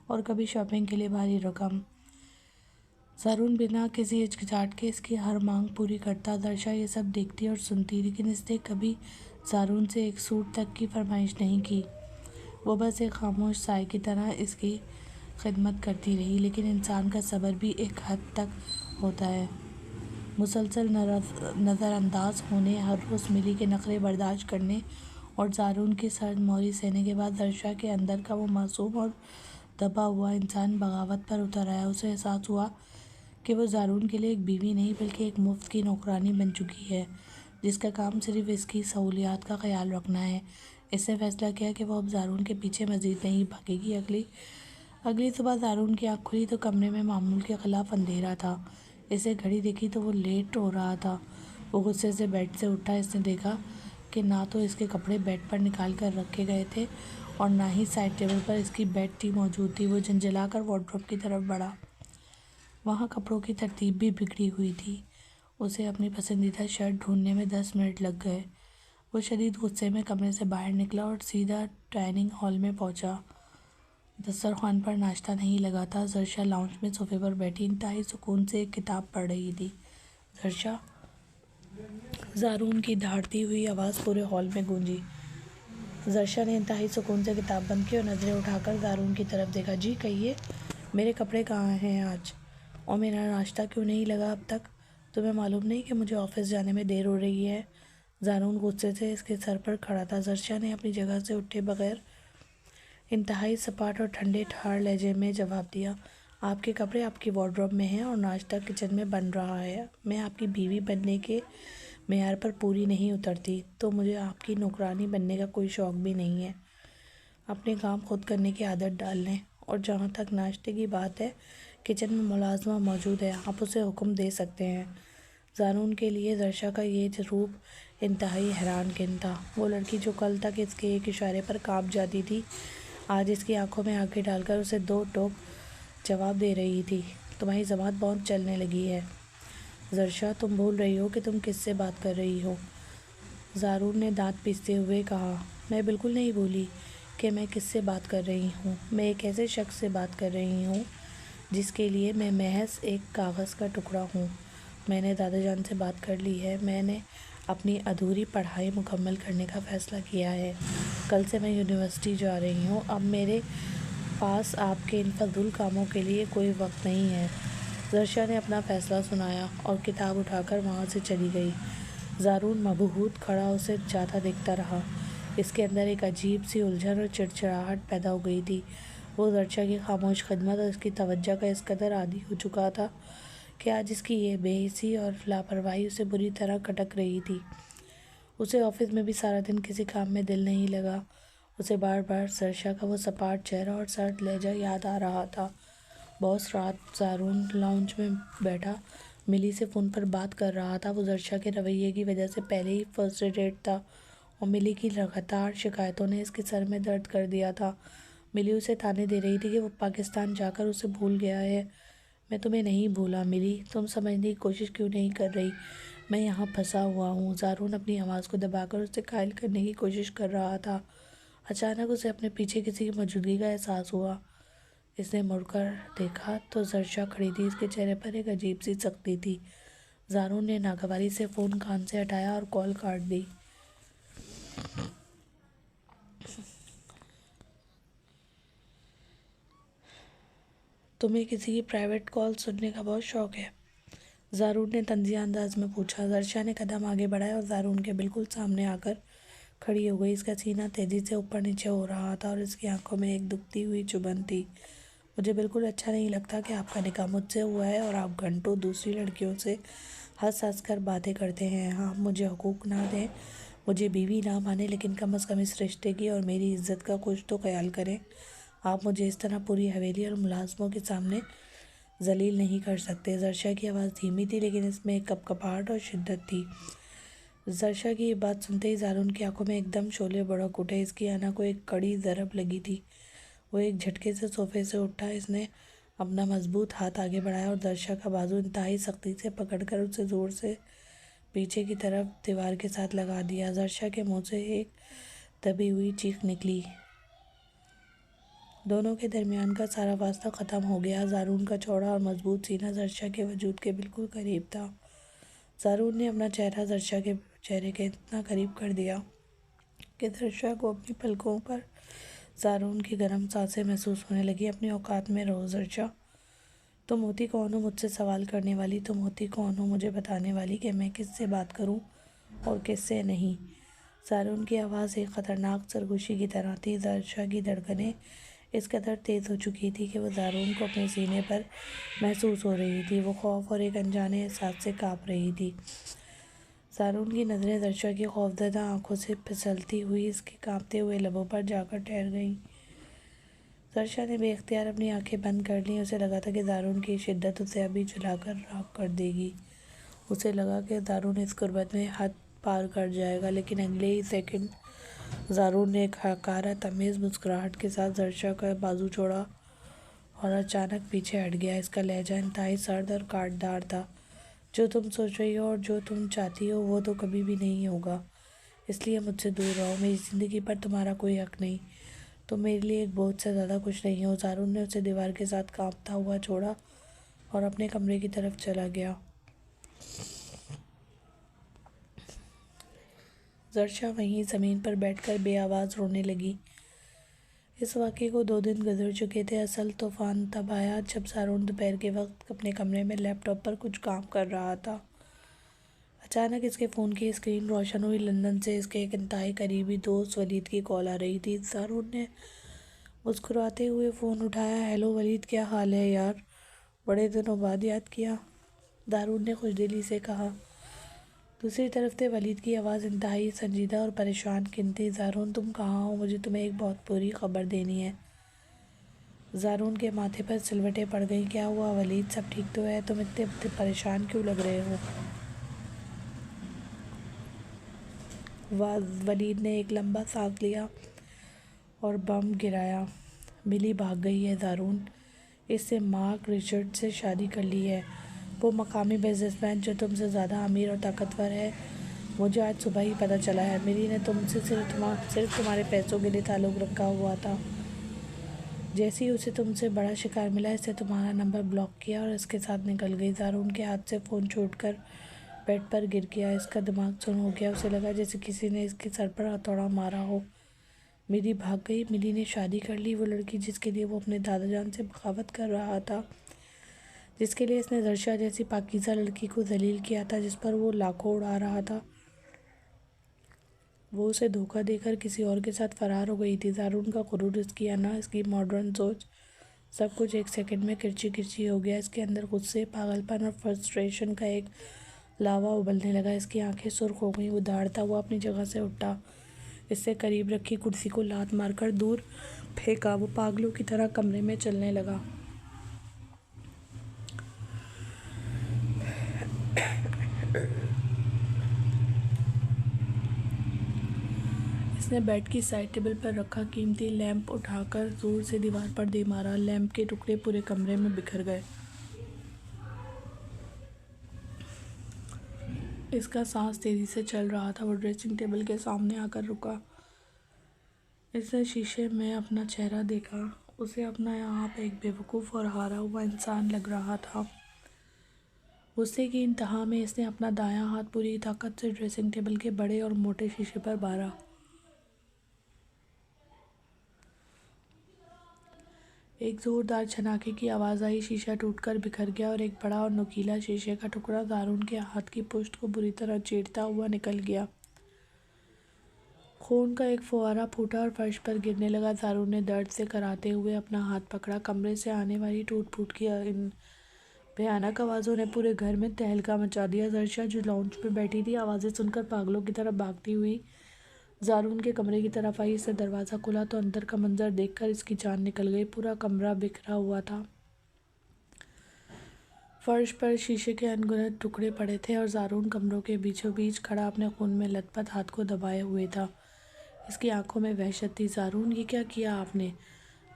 اور کبھی شاپنگ کے لیے بھاری رقم۔ زارون بنا کسی ہچکچاہٹ کے اس کی ہر مانگ پوری کرتا۔ زرشا یہ سب دیکھتی اور سنتی، لیکن اس نے کبھی زارون سے ایک سوٹ تک کی فرمائش نہیں کی۔ وہ بس ایک خاموش سائے کی طرح اس کی خدمت کرتی رہی۔ لیکن انسان کا صبر بھی ایک حد تک ہوتا ہے۔ مسلسل نظر انداز ہونے، ہر روز ملی کے نخرے برداشت کرنے اور زارون کی سرد مہری سہنے کے بعد زرشا کے اندر کا وہ معصوم اور دبا ہوا انسان بغاوت پر اتر آیا۔ اسے احساس ہوا کہ وہ زارون کے لیے ایک بیوی نہیں بلکہ ایک مفت کی نوکرانی بن چکی ہے، جس کا کام صرف اس کی سہولیات کا خیال رکھنا ہے۔ اس نے فیصلہ کیا کہ وہ اب زارون کے پیچھے مزید نہیں بھاگے گی۔ اگلی صبح زارون کی آنکھ کھلی تو کمرے میں معمول کے خلاف اندھیرا تھا۔ اس نے گھڑی دیکھی تو وہ لیٹ ہو رہا تھا۔ وہ غصے سے بیڈ سے اٹھا۔ اس نے دیکھا کہ نہ تو اس کے کپڑے بیڈ پر نکال کر رکھے گئے تھے اور نہ ہی سائڈ ٹیبل پر اس کی بیڈ ٹی موجود تھی۔ وہ جھنجھلا کر وارڈروب کی طرف بڑھا۔ وہاں کپڑوں کی ترتیب بھی بگڑی ہوئی تھی۔ اسے اپنی پسندیدہ شرٹ ڈھونڈنے میں 10 منٹ لگ گئے۔ وہ شدید غصے میں کمرے سے باہر نکلا اور سیدھا ڈائننگ ہال میں پہنچا۔ دسترخوان پر ناشتہ نہیں لگا تھا۔ زرشا لاؤنج میں صوفے پر بیٹھی انتہائی سکون سے ایک کتاب پڑھ رہی تھی۔ زرشا! زارون کی دھاڑتی ہوئی آواز پورے ہال میں گونجی۔ زرشا نے انتہائی سکون سے کتاب بند کی اور نظریں اٹھا کر زارون کی طرف دیکھا۔ جی کہیے، میرے کپڑے کہاں ہیں آج؟ اور میرا ناشتہ کیوں نہیں لگا اب تک؟ تمہیں معلوم نہیں کہ مجھے آفس جانے میں دیر ہو رہی ہے؟ زارون غصے سے اس کے سر پر کھڑا تھا۔ زرشا نے اپنی جگہ سے اٹھے بغیر انتہائی سپاٹ اور ٹھنڈے ٹھار لہجے میں جواب دیا، آپ کے کپڑے آپ کی وارڈروب میں ہیں اور ناشتہ کچن میں بن رہا ہے۔ میں آپ کی بیوی بننے کے معیار پر پوری نہیں اترتی تو مجھے آپ کی نوکرانی بننے کا کوئی شوق بھی نہیں ہے۔ اپنے کام خود کرنے کی عادت ڈال لیں۔ اور جہاں تک ناشتے کی بات ہے، کچن میں ملازمہ موجود ہے، آپ اسے حکم دے سکتے ہیں۔ زارون کے لیے درشا کا یہ روپ انتہائی حیران کن تھا۔ وہ لڑکی جو کل تک اس کے ایک اشارے پر کانپ جاتی تھی، آج اس کی آنکھوں میں آنکھیں ڈال کر اسے دو ٹوک جواب دے رہی تھی۔ تمہاری زبان بہت چلنے لگی ہے درشا، تم بھول رہی ہو کہ تم کس سے بات کر رہی ہو۔ زارون نے دانت پیستے ہوئے کہا، میں بالکل نہیں بھولی کہ میں کس سے بات کر رہی ہوں۔ میں ایک ایسے شخص سے بات کر رہی ہوں جس کے لیے میں محض ایک کاغذ کا ٹکڑا ہوں۔ میں نے دادا جان سے بات کر لی ہے، میں نے اپنی ادھوری پڑھائی مکمل کرنے کا فیصلہ کیا ہے۔ کل سے میں یونیورسٹی جا رہی ہوں۔ اب میرے پاس آپ کے ان فضول کاموں کے لیے کوئی وقت نہیں ہے۔ درشا نے اپنا فیصلہ سنایا اور کتاب اٹھا کر وہاں سے چلی گئی۔ زارون مبہوت کھڑا اسے جاتا دیکھتا رہا۔ اس کے اندر ایک عجیب سی الجھن اور چڑچڑاہٹ پیدا ہو گئی تھی۔ وہ درشا کی خاموش خدمت اور اس کی توجہ کا اس قدر عادی ہو چکا تھا کہ آج اس کی یہ بے حسی اور لاپرواہی اسے بری طرح کھٹک رہی تھی۔ اسے آفس میں بھی سارا دن کسی کام میں دل نہیں لگا۔ اسے بار بار درشا کا وہ سپاٹ چہرہ اور سرد لہجہ یاد آ رہا تھا۔ باس رات زارون لاؤنج میں بیٹھا ملی سے فون پر بات کر رہا تھا۔ وہ درشا کے رویے کی وجہ سے پہلے ہی فرسٹریٹڈ تھا اور ملی کی لگاتار شکایتوں نے اس کے سر میں درد کر دیا تھا۔ ملی اسے طعنے دے رہی تھی کہ وہ پاکستان جا کر اسے بھول گیا ہے۔ میں تمہیں نہیں بھولا ملی، تم سمجھنے کی کوشش کیوں نہیں کر رہی؟ میں یہاں پھنسا ہوا ہوں۔ زارون اپنی آواز کو دبا کر اسے قائل کرنے کی کوشش کر رہا تھا۔ اچانک اسے اپنے پیچھے کسی کی موجودگی کا احساس ہوا۔ اس نے مڑ کر دیکھا تو درشا کھڑی تھی۔ اس کے چہرے پر ایک عجیب سی سختی تھی۔ زارون نے ناگواری سے فون کان سے ہٹایا اور کال کاٹ دی۔ تمہیں کسی کی پرائیویٹ کال سننے کا بہت شوق ہے؟ زارون نے طنزیہ انداز میں پوچھا۔ درشا نے قدم آگے بڑھایا اور زارون کے بالکل سامنے آ کر کھڑی ہو گئی۔ اس کا سینہ تیزی سے اوپر نیچے ہو رہا تھا اور اس کی آنکھوں میں ایک دکھتی ہوئی چبھن تھی۔ مجھے بالکل اچھا نہیں لگتا کہ آپ کا نکاح مجھ سے ہوا ہے اور آپ گھنٹوں دوسری لڑکیوں سے ہنس ہنس کر باتیں کرتے ہیں۔ آپ مجھے حقوق نہ دیں، مجھے بیوی نہ مانیں، لیکن کم از کم اس رشتے کی اور میری عزت کا کچھ تو خیال کریں۔ آپ مجھے اس طرح پوری حویلی اور ملازموں کے سامنے ذلیل نہیں کر سکتے۔ درشا کی آواز دھیمی تھی لیکن اس میں ایک کپکپاہٹ اور شدت تھی۔ درشا کی یہ بات سنتے ہی زارون کی آنکھوں میں ایک دم شعلے بھڑک اٹھے۔ اس کی انا کو ایک کڑی ضرب لگی تھی۔ وہ ایک جھٹکے سے صوفے سے اٹھا۔ اس نے اپنا مضبوط ہاتھ آگے بڑھایا اور درشا کا بازو انتہائی سختی سے پکڑ کر اسے زور سے پیچھے کی طرف دیوار کے ساتھ لگا دیا۔ درشا کے منہ سے ایک دبی ہوئی چیخ نکلی۔ دونوں کے درمیان کا سارا واسطہ ختم ہو گیا۔ زارون کا چوڑا اور مضبوط سینہ درشا کے وجود کے بالکل قریب تھا۔ زارون نے اپنا چہرہ درشا کے چہرے کے اتنا قریب کر دیا کہ درشا کو اپنی پلکوں پر زارون کی گرم سانسیں محسوس ہونے لگی۔ اپنے اوقات میں رہو درشا، تم ہوتی کون ہو مجھ سے سوال کرنے والی؟ تم ہوتی کون ہو مجھے بتانے والی کہ میں کس سے بات کروں اور کس سے نہیں؟ زارون کی آواز ایک خطرناک سرگوشی کی طرح تھی۔ درشا کی دھڑکنیں اس قدر تیز ہو چکی تھی کہ وہ زارون کو اپنے سینے پر محسوس ہو رہی تھی۔ وہ خوف اور ایک انجانے احساس سے کانپ رہی تھی۔ زارون کی نظریں درشا کی خوفزدہ آنکھوں سے پھسلتی ہوئی اس کے کانپتے ہوئے لبوں پر جا کر ٹھہر گئیں۔ درشا نے بے اختیار اپنی آنکھیں بند کر لیں۔ اسے لگا تھا کہ زارون کی شدت اسے ابھی جلا کر راکھ کر دے گی۔ اسے لگا کہ زارون اس قربت میں حد پار کر جائے گا، لیکن اگلے ہی سیکنڈ زارون نے ایک حقارت آمیز مسکراہٹ کے ساتھ درشا کا بازو چھوڑا اور اچانک پیچھے ہٹ گیا۔ اس کا لہجہ انتہائی سرد اور کاٹدار تھا۔ جو تم سوچ رہی ہو اور جو تم چاہتی ہو وہ تو کبھی بھی نہیں ہوگا، اس لیے مجھ سے دور رہو۔ میری زندگی پر تمہارا کوئی حق نہیں، تم میرے لیے ایک بوجھ سے زیادہ کچھ نہیں ہو۔ زارون نے اسے دیوار کے ساتھ کانپتا ہوا چھوڑا اور اپنے کمرے کی طرف چلا گیا۔ درشا وہیں زمین پر بیٹھ کر بے آواز رونے لگی۔ اس واقعے کو 2 دن گزر چکے تھے۔ اصل طوفان تب آیا جب زارون دوپہر کے وقت اپنے کمرے میں لیپ ٹاپ پر کچھ کام کر رہا تھا۔ اچانک اس کے فون کی اسکرین روشن ہوئی۔ لندن سے اس کے ایک انتہائی قریبی دوست ولید کی کال آ رہی تھی۔ زارون نے مسکراتے ہوئے فون اٹھایا۔ ہیلو ولید، کیا حال ہے یار، بڑے دنوں بعد یاد کیا، زارون نے خوش دلی سے کہا۔ دوسری طرف سے ولید کی آواز انتہائی سنجیدہ اور پریشان کن تھی۔ زارون، تم کہاں ہو؟ مجھے تمہیں ایک بہت بری خبر دینی ہے۔ زارون کے ماتھے پر سلوٹیں پڑ گئیں۔ کیا ہوا ولید، سب ٹھیک تو ہے؟ تم اتنے پریشان کیوں لگ رہے ہو؟ ولید نے ایک لمبا سانس لیا اور بم گرایا۔ ملی بھاگ گئی ہے زارون، اس نے مارک رچرڈ سے شادی کر لی ہے، وہ مقامی بزنس مین جو تم سے زیادہ امیر اور طاقتور ہے۔ مجھے آج صبح ہی پتہ چلا ہے۔ ملی نے تم سے صرف تمہارے پیسوں کے لیے تعلق رکھا ہوا تھا۔ جیسے ہی اسے تم سے بڑا شکار ملا، اس نے تمہارا نمبر بلاک کیا اور اس کے ساتھ نکل گئی۔ زارون کے ہاتھ سے فون چھوٹ کر بیڈ پر گر گیا۔ اس کا دماغ سن ہو گیا، اسے لگا جیسے کسی نے اس کے سر پر ہتھوڑا مارا ہو۔ ملی بھاگ گئی؟ ملی نے شادی کر لی؟ وہ لڑکی جس کے لیے وہ اپنے دادا جان سے بغاوت کر رہا تھا، جس کے لیے اس نے زرشا جیسی پاکیزہ لڑکی کو ذلیل کیا تھا، جس پر وہ لاکھوں اڑا رہا تھا، وہ اسے دھوکہ دے کر کسی اور کے ساتھ فرار ہو گئی تھی۔ زارون کا غرور، اس کی انا، اس کی ماڈرن سوچ، سب کچھ ایک سیکنڈ میں کرچی کرچی ہو گیا۔ اس کے اندر غصے، پاگل پن اور فرسٹریشن کا ایک لاوا ابلنے لگا۔ اس کی آنکھیں سرخ ہو گئیں۔ وہ دھاڑتا ہوا اپنی جگہ سے اٹھا، اس سے قریب رکھی کرسی کو لات مار کر دور پھینکا۔ وہ پاگلوں کی طرح کمرے میں چلنے لگا۔ اس نے بیڈ کی سائڈ ٹیبل پر رکھا قیمتی لیمپ اٹھا کر زور سے دیوار پر دے مارا۔ لیمپ کے ٹکڑے پورے کمرے میں بکھر گئے۔ اس کا سانس تیزی سے چل رہا تھا۔ وہ ڈریسنگ ٹیبل کے سامنے آ کر رکا۔ اس نے شیشے میں اپنا چہرہ دیکھا۔ اسے اپنا آپ ایک بے وقوف اور ہارا ہوا انسان لگ رہا تھا۔ غصے کی انتہا میں اس نے اپنا دایاں ہاتھ پوری طاقت سے ڈریسنگ ٹیبل کے بڑے اور موٹے شیشے پر مارا۔ ایک زوردار چھناکے کی آواز آئی، شیشہ ٹوٹ کر بکھر گیا اور ایک بڑا اور نوکیلا شیشے کا ٹکڑا زارون کے ہاتھ کی پشت کو بری طرح چیرتا ہوا نکل گیا۔ خون کا ایک فوارہ پھوٹا اور فرش پر گرنے لگا۔ زارون نے درد سے کراہتے ہوئے اپنا ہاتھ پکڑا۔ کمرے سے آنے والی ٹوٹ پھوٹ کی ان بھیانک آوازوں نے پورے گھر میں تہلکہ مچا دیا۔ زرشا جو لاؤنج میں بیٹھی تھی، آوازیں سن کر پاگلوں کی طرح بھاگتی ہوئی زارون کے کمرے کی طرف آئی۔ اس نے دروازہ کھولا تو اندر کا منظر دیکھ کر اس کی جان نکل گئی۔ پورا کمرہ بکھرا ہوا تھا۔ فرش پر شیشے کے ان گنت ٹکڑے پڑے تھے اور زارون کمروں کے بیچوں بیچ کھڑا اپنے خون میں لت پت ہاتھ کو دبائے ہوئے تھا۔ اس کی آنکھوں میں وحشت تھی۔ زارون، یہ کیا کیا آپ نے؟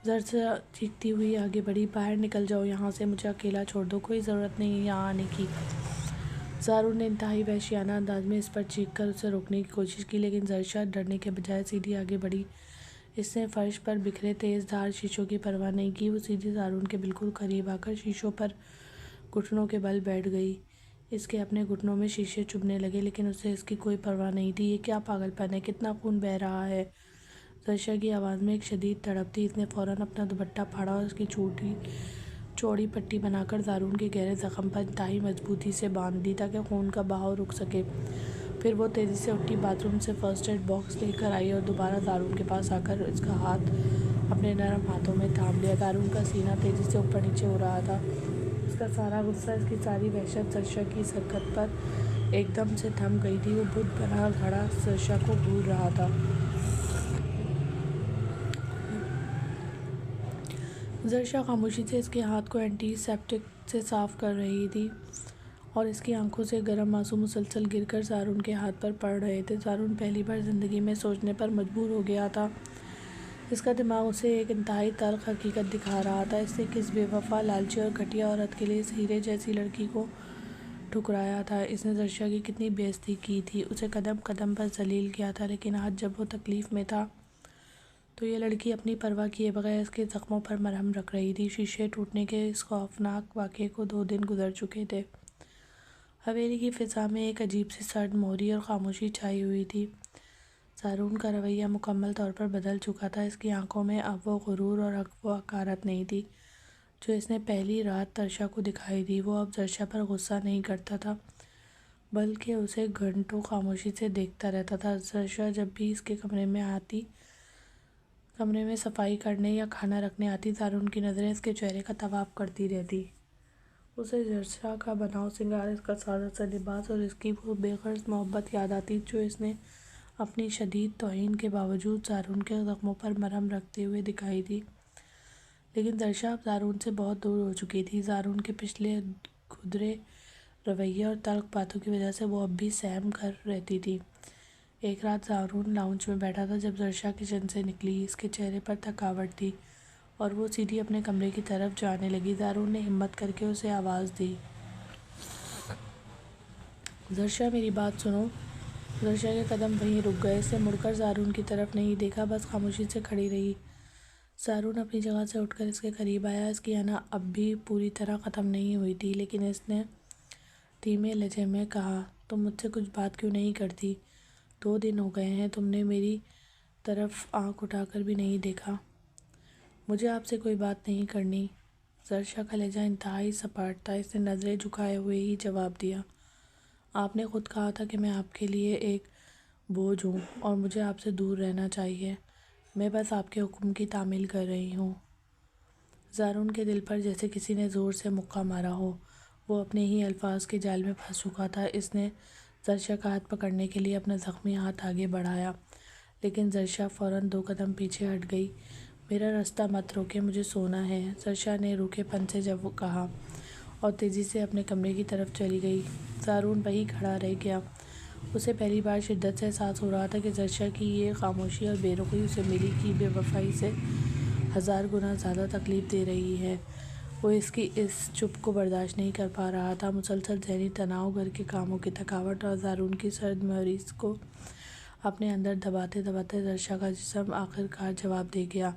زرشا چیختی ہوئی آگے بڑھی۔ باہر نکل جاؤ یہاں سے، مجھے اکیلا چھوڑ دو، کوئی ضرورت نہیں ہے یہاں آنے کی۔ زارون نے انتہائی وحشیانہ انداز میں اس پر چیخ کر اسے روکنے کی کوشش کی، لیکن زرشا ڈرنے کے بجائے سیدھی آگے بڑھی۔ اس نے فرش پر بکھرے تیز دھار شیشوں کی پرواہ نہیں کی۔ وہ سیدھی زارون کے بالکل قریب آ کر شیشوں پر گھٹنوں کے بل بیٹھ گئی۔ اس کے اپنے گھٹنوں میں شیشے چبھنے لگے، لیکن اسے اس کی کوئی پرواہ نہیں تھی۔ یہ کیا پاگل پن ہے؟ کتنا خون بہہ رہا ہے؟ زرشا کی آواز میں ایک شدید تڑپ تھی۔ اس نے فوراً اپنا دوپٹہ پھاڑا اور اس کی چوڑی پٹی بنا کر زارون کے گہرے زخم پر انتہائی مضبوطی سے باندھ دی تاکہ خون کا بہاؤ رک سکے۔ پھر وہ تیزی سے اٹھی، باتھ روم سے فرسٹ ایڈ باکس لے کر آئی اور دوبارہ زارون کے پاس آ کر اس کا ہاتھ اپنے نرم ہاتھوں میں تھام لیا۔ زارون کا سینہ تیزی سے اوپر نیچے ہو رہا تھا۔ اس کا سارا غصہ، اس کی ساری وحشت زرشا کی اس حرکت پر ایک دم سے تھم گئی تھی۔ وہ بت بنا کھڑا زرشا کو گھور رہا تھا۔ زرشا خاموشی سے اس کے ہاتھ کو اینٹی سیپٹک سے صاف کر رہی تھی اور اس کی آنکھوں سے گرم آنسو مسلسل گر کر زارون کے ہاتھ پر پڑ رہے تھے۔ زارون پہلی بار زندگی میں سوچنے پر مجبور ہو گیا تھا۔ اس کا دماغ اسے ایک انتہائی تلخ حقیقت دکھا رہا تھا۔ اس نے کس بے وفا، لالچی اور گھٹیا عورت کے لیے اس ہیرے جیسی لڑکی کو ٹھکرایا تھا۔ اس نے زرشا کی کتنی بے عزتی کی تھی، اسے قدم قدم پر ذلیل کیا تھا، لیکن آج جب وہ تکلیف میں تھا تو یہ لڑکی اپنی پرواہ کیے بغیر اس کے زخموں پر مرہم رکھ رہی تھی۔ شیشے ٹوٹنے کے اس خوفناک واقعے کو 2 دن گزر چکے تھے۔ حویلی کی فضا میں ایک عجیب سی سرد مہری اور خاموشی چھائی ہوئی تھی۔ زارون کا رویہ مکمل طور پر بدل چکا تھا۔ اس کی آنکھوں میں اب وہ غرور اور وہ حقارت نہیں تھی جو اس نے پہلی رات زرشا کو دکھائی تھی۔ وہ اب زرشا پر غصہ نہیں کرتا تھا، بلکہ اسے گھنٹوں خاموشی سے دیکھتا رہتا تھا۔ زرشا جب بھی اس کے کمرے میں صفائی کرنے یا کھانا رکھنے آتی، زارون کی نظریں اس کے چہرے کا طواف کرتی رہتی۔ اسے زرشا کا بناؤ سنگار، اس کا سادہ سا لباس اور اس کی وہ بے غرض محبت یاد آتی جو اس نے اپنی شدید توہین کے باوجود زارون کے زخموں پر مرہم رکھتے ہوئے دکھائی تھی۔ لیکن زرشا اب زارون سے بہت دور ہو چکی تھی۔ زارون کے پچھلے کھدرے رویے اور تلخ باتوں کی وجہ سے وہ اب بھی سہم کر رہتی تھی۔ ایک رات زارون لاؤنج میں بیٹھا تھا جب زرشا کچن سے نکلی۔ اس کے چہرے پر تھکاوٹ تھی اور وہ سیدھی اپنے کمرے کی طرف جانے لگی۔ زارون نے ہمت کر کے اسے آواز دی، زرشا میری بات سنو۔ زرشا کے قدم وہیں رک گئے۔ اس نے مڑ کر زارون کی طرف نہیں دیکھا، بس خاموشی سے کھڑی رہی۔ زارون اپنی جگہ سے اٹھ کر اس کے قریب آیا۔ اس کی انا اب بھی پوری طرح ختم نہیں ہوئی تھی، لیکن اس نے دھیمے لہجے میں کہا، تم مجھ سے کچھ بات کیوں نہیں کرتی؟ 2 دن ہو گئے ہیں، تم نے میری طرف آنکھ اٹھا کر بھی نہیں دیکھا۔ مجھے آپ سے کوئی بات نہیں کرنی۔ زرشا کا لہجہ انتہائی سپاٹ تھا۔ اس نے نظریں جھکائے ہوئے ہی جواب دیا، آپ نے خود کہا تھا کہ میں آپ کے لیے ایک بوجھ ہوں اور مجھے آپ سے دور رہنا چاہیے۔ میں بس آپ کے حکم کی تعمیل کر رہی ہوں۔ زارون کے دل پر جیسے کسی نے زور سے مکہ مارا ہو۔ وہ اپنے ہی الفاظ کے جال میں پھنس چکا تھا۔ اس نے زرشا کا ہاتھ پکڑنے کے لیے اپنا زخمی ہاتھ آگے بڑھایا، لیکن زرشا فوراً 2 قدم پیچھے ہٹ گئی۔ میرا راستہ مت روکیں، مجھے سونا ہے، زرشا نے روکھے پن سے جب کہا، اور تیزی سے اپنے کمرے کی طرف چلی گئی۔ زارون وہیں کھڑا رہ گیا۔ اسے پہلی بار شدت سے احساس ہو رہا تھا کہ زرشا کی یہ خاموشی اور بے رخی اسے ملی کی بے وفائی سے 1000 گنا زیادہ تکلیف دے رہی ہے۔ وہ اس کی اس چپ کو برداشت نہیں کر پا رہا تھا۔ مسلسل ذہنی تناؤ، گھر کے کاموں کی تھکاوٹ اور زارون کی سرد مریض کو اپنے اندر دباتے دباتے زرشا کا جسم آخر کار جواب دے گیا۔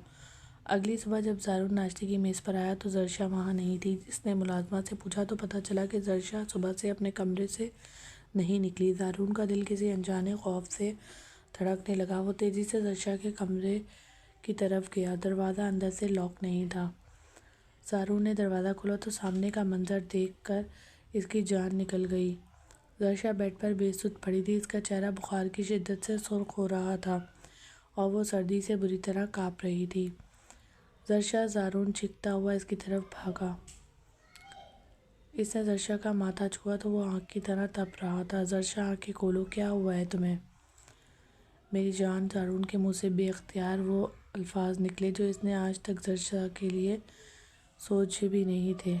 اگلی صبح جب زارون ناشتے کی میز پر آیا تو زرشا وہاں نہیں تھی۔ اس نے ملازمہ سے پوچھا تو پتہ چلا کہ زرشا صبح سے اپنے کمرے سے نہیں نکلی۔ زارون کا دل کسی انجانے خوف سے دھڑکنے لگا۔ وہ تیزی سے زرشا کے کمرے کی طرف گیا۔ دروازہ اندر سے لاک نہیں تھا۔ زارون نے دروازہ کھولا تو سامنے کا منظر دیکھ کر اس کی جان نکل گئی۔ زرشا بیڈ پر بے سدھ پڑی تھی۔ اس کا چہرہ بخار کی شدت سے سرخ ہو رہا تھا اور وہ سردی سے بری طرح کانپ رہی تھی۔ زرشا! زارون چیختا ہوا اس کی طرف بھاگا۔ اس نے زرشا کا ماتھا چھوا تو وہ آگ کی طرح تپ رہا تھا۔ زرشا آنکھیں کھولو، کیا ہوا ہے تمہیں؟ میری جان! زارون کے منہ سے بے اختیار وہ الفاظ نکلے جو اس نے آج تک زرشا کے لیے سوچے بھی نہیں تھے۔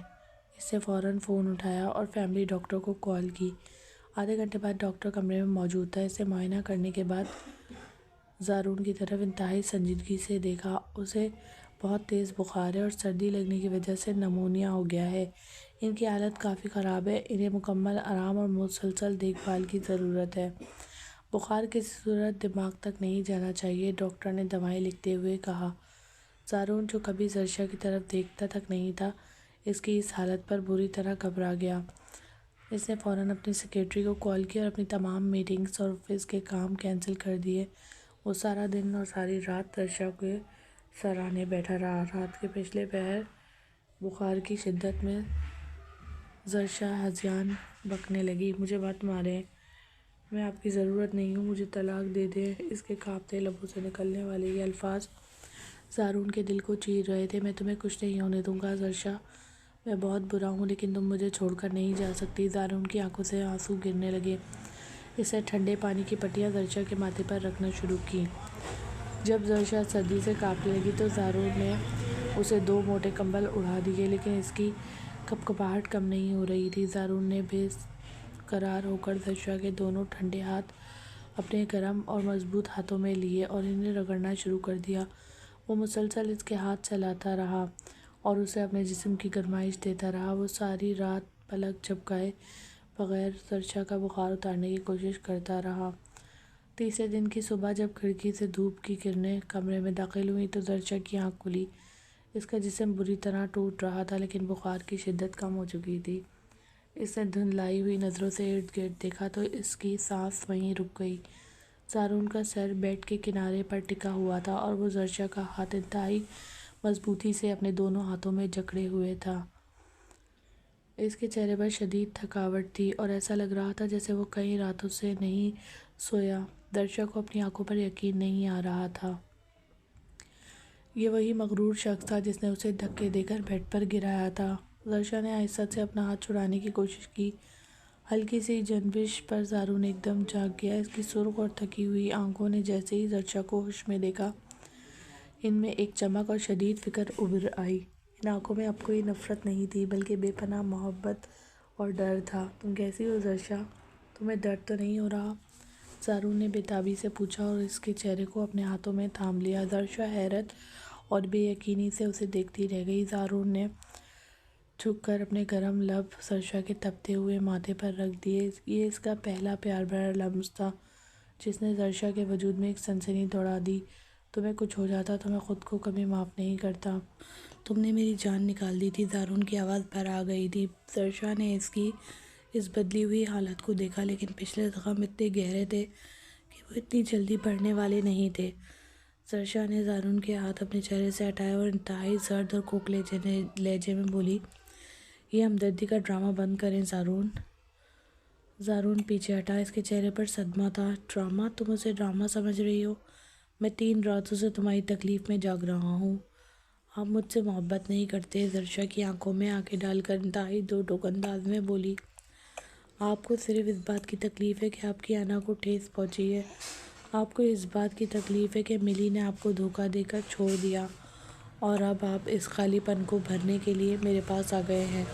اس نے فوراً فون اٹھایا اور فیملی ڈاکٹر کو کال کی۔ آدھے گھنٹے بعد ڈاکٹر کمرے میں موجود تھا۔ اسے معائنہ کرنے کے بعد زارون کی طرف انتہائی سنجیدگی سے دیکھا۔ اسے بہت تیز بخار ہے اور سردی لگنے کی وجہ سے نمونیا ہو گیا ہے۔ ان کی حالت کافی خراب ہے۔ انہیں مکمل آرام اور مسلسل دیکھ بھال کی ضرورت ہے۔ بخار کسی صورت دماغ تک نہیں جانا چاہیے، ڈاکٹر نے دوائیں لکھتے ہوئے کہا۔ زارون جو کبھی زرشا کی طرف دیکھتا تک نہیں تھا، اس کی اس حالت پر بری طرح گھبرا گیا۔ اس نے فوراً اپنی سیکریٹری کو کال کی اور اپنی تمام میٹنگز اور آفس کے کام کینسل کر دیے۔ وہ سارا دن اور ساری رات زرشا کے سرانے بیٹھا رہا۔ رات کے پچھلے پہر بخار کی شدت میں زرشا ہذیان بکنے لگی، مجھے مت ماریں، میں آپ کی ضرورت نہیں ہوں، مجھے طلاق دے دیں۔ اس کے کانپتے لبوں سے نکلنے والے یہ الفاظ زارون کے دل کو چیر رہے تھے۔ میں تمہیں کچھ نہیں ہونے دوں گا زرشا، میں بہت برا ہوں لیکن تم مجھے چھوڑ کر نہیں جا سکتی۔ زارون کی آنکھوں سے آنسو گرنے لگے۔ اس نے ٹھنڈے پانی کی پٹیاں زرشا کے ماتھے پر رکھنا شروع کی۔ جب زرشا سردی سے کانپنے لگی تو زارون نے اسے 2 موٹے کمبل اڑا دیے، لیکن اس کی کپکپاہٹ کم نہیں ہو رہی تھی۔ زارون نے بے قرار ہو کر زرشا کے دونوں ٹھنڈے ہاتھ اپنے گرم اور مضبوط ہاتھوں میں لیے اور انہیں رگڑنا شروع کر دیا۔ وہ مسلسل اس کے ہاتھ چلاتا رہا اور اسے اپنے جسم کی گرمائش دیتا رہا۔ وہ ساری رات پلک جھپکائے بغیر زرشا کا بخار اتارنے کی کوشش کرتا رہا۔ تیسرے دن کی صبح جب کھڑکی سے دھوپ کی کرنیں کمرے میں داخل ہوئیں تو زرشا کی آنکھ کھلی۔ اس کا جسم بری طرح ٹوٹ رہا تھا لیکن بخار کی شدت کم ہو چکی تھی۔ اس نے دھندلائی ہوئی نظروں سے ارد گرد دیکھا تو اس کی سانس وہیں رک گئی۔ زارون کا سر بیڈ کے کنارے پر ٹکا ہوا تھا اور وہ زرشا کا ہاتھ انتہائی مضبوطی سے اپنے دونوں ہاتھوں میں جکڑے ہوئے تھا۔ اس کے چہرے پر شدید تھکاوٹ تھی اور ایسا لگ رہا تھا جیسے وہ کئی راتوں سے نہیں سویا۔ زرشا کو اپنی آنکھوں پر یقین نہیں آ رہا تھا۔ یہ وہی مغرور شخص تھا جس نے اسے دھکے دے کر بیڈ پر گرایا تھا۔ زرشا نے آہستہ سے اپنا ہاتھ چھڑانے کی کوشش کی۔ ہلکی سی جنبش پر زارون ایک دم جاگ گیا۔ اس کی سرخ اور تھکی ہوئی آنکھوں نے جیسے ہی زرشا کو ہوش میں دیکھا، ان میں ایک چمک اور شدید فکر ابھر آئی۔ ان آنکھوں میں اب کوئی نفرت نہیں تھی بلکہ بے پناہ محبت اور ڈر تھا۔ تم کیسی ہو زرشا؟ تمہیں درد تو نہیں ہو رہا؟ زارون نے بے تابی سے پوچھا اور اس کے چہرے کو اپنے ہاتھوں میں تھام لیا۔ زرشا حیرت اور بے یقینی سے اسے دیکھتی رہ گئی۔ زارون نے جھک کر اپنے گرم لب زرشا کے تپتے ہوئے ماتھے پر رکھ دیے۔ یہ اس کا پہلا پیار بھرا لمس تھا جس نے زرشا کے وجود میں ایک سنسنی دوڑا دی۔ تمہیں کچھ ہو جاتا تو میں خود کو کبھی معاف نہیں کرتا۔ تم نے میری جان نکال دی تھی۔ زارون کی آواز بھر آ گئی تھی۔ زرشا نے اس کی اس بدلی ہوئی حالت کو دیکھا، لیکن پچھلے زخم اتنے گہرے تھے کہ وہ اتنی جلدی بڑھنے والے نہیں تھے۔ زرشا نے زارون کے ہاتھ اپنے چہرے سے ہٹائے اور انتہائی سرد اور کھوکھلے لہجے میں بولی، یہ ہمدردی کا ڈرامہ بند کریں زارون۔ زارون پیچھے ہٹا۔ اس کے چہرے پر صدمہ تھا۔ ڈرامہ؟ تم اسے ڈرامہ سمجھ رہی ہو؟ میں 3 راتوں سے تمہاری تکلیف میں جاگ رہا ہوں۔ آپ مجھ سے محبت نہیں کرتے؟ زرشا کی آنکھوں میں آنکھیں ڈال کر انتہائی دو ٹوک انداز میں بولی، آپ کو صرف اس بات کی تکلیف ہے کہ آپ کی انا کو ٹھیس پہنچی ہے۔ آپ کو اس بات کی تکلیف ہے کہ ملی نے آپ کو دھوکہ دے کر چھوڑ دیا اور اب آپ اس خالی پن کو بھرنے کے لیے میرے پاس آ گئے ہیں۔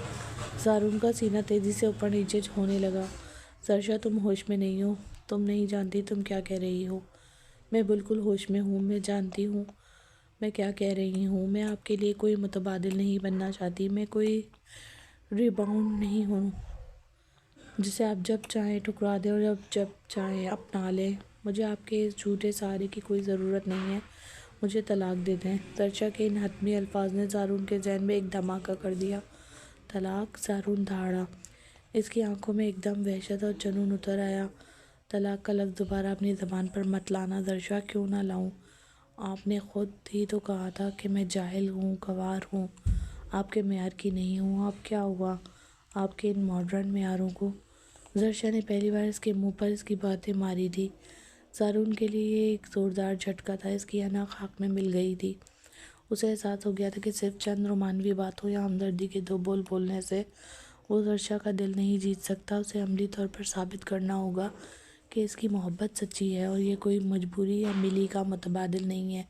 زارون کا سینہ تیزی سے اوپر نیچے ہونے لگا۔ زرشا تم ہوش میں نہیں ہو۔ تم نہیں جانتی تم کیا کہہ رہی ہو۔ میں بالکل ہوش میں ہوں۔ میں جانتی ہوں میں کیا کہہ رہی ہوں۔ میں آپ کے لیے کوئی متبادل نہیں بننا چاہتی۔ میں کوئی ریباؤنڈ نہیں ہوں جسے آپ جب چاہیں ٹھکرا دیں اور جب چاہیں اپنا لیں۔ مجھے آپ کے اس جھوٹے سہارے کی کوئی ضرورت نہیں ہے۔ مجھے طلاق دے دیں۔ زرشا کے ان حتمی الفاظ نے زارون کے ذہن میں ایک دھماکہ کر دیا۔ طلاق؟ زارون دہاڑا۔ اس کی آنکھوں میں ایک دم وحشت اور جنون اتر آیا۔ طلاق کا لفظ دوبارہ اپنی زبان پر مت لانا زرشا۔ کیوں نہ لاؤں؟ آپ نے خود ہی تو کہا تھا کہ میں جاہل ہوں، گنوار ہوں، آپ کے معیار کی نہیں ہوں۔ اب کیا ہوا آپ کے ان ماڈرن معیاروں کو؟ زرشا نے پہلی بار اس کے منہ پر اس کی باتیں ماری تھی۔ زارون کے لیے یہ ایک زوردار جھٹکا تھا۔ اس کی انا خاک میں مل گئی تھی۔ اسے احساس ہو گیا تھا کہ صرف چند رومانوی باتوں یا ہمدردی کے 2 بول بولنے سے وہ زرشا کا دل نہیں جیت سکتا۔ اسے عملی طور پر ثابت کرنا ہوگا کہ اس کی محبت سچی ہے اور یہ کوئی مجبوری یا ملی کا متبادل نہیں ہے۔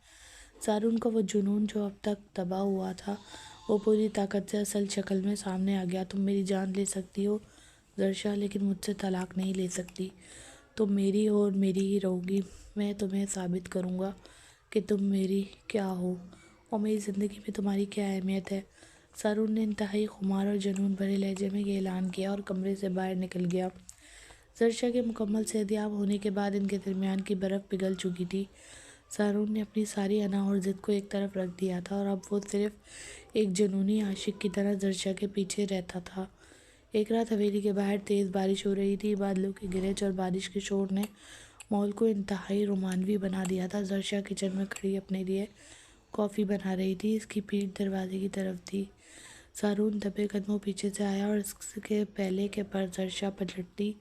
زارون کا وہ جنون جو اب تک دبا ہوا تھا وہ پوری طاقت سے اصل شکل میں سامنے آ گیا۔ تم میری جان لے سکتی ہو زرشا، لیکن مجھ سے طلاق نہیں لے سکتی۔ تم میری ہو اور میری ہی رہو گی۔ میں تمہیں ثابت کروں گا کہ تم میری کیا ہو اور میری زندگی میں تمہاری کیا اہمیت ہے۔ زارون نے انتہائی خمار اور جنون بھرے لہجے میں یہ اعلان کیا اور کمرے سے باہر نکل گیا۔ زرشا کے مکمل صحتیاب ہونے کے بعد ان کے درمیان کی برف پگھل چکی تھی۔ زارون نے اپنی ساری انا اور ضد کو ایک طرف رکھ دیا تھا اور اب وہ صرف ایک جنونی عاشق کی طرح زرشا کے پیچھے رہتا تھا۔ ایک رات حویلی کے باہر تیز بارش ہو رہی تھی۔ بادلوں کی گرج اور بارش کے شور نے ماحول کو انتہائی رومانوی بنا دیا تھا۔ زرشا کچن میں کھڑی اپنے لیے کافی بنا رہی تھی۔ اس کی پیٹھ دروازے کی طرف تھی۔ زارون دبے قدموں پیچھے سے آیا اور اس کے پہلے کے پر زرشا پلٹی۔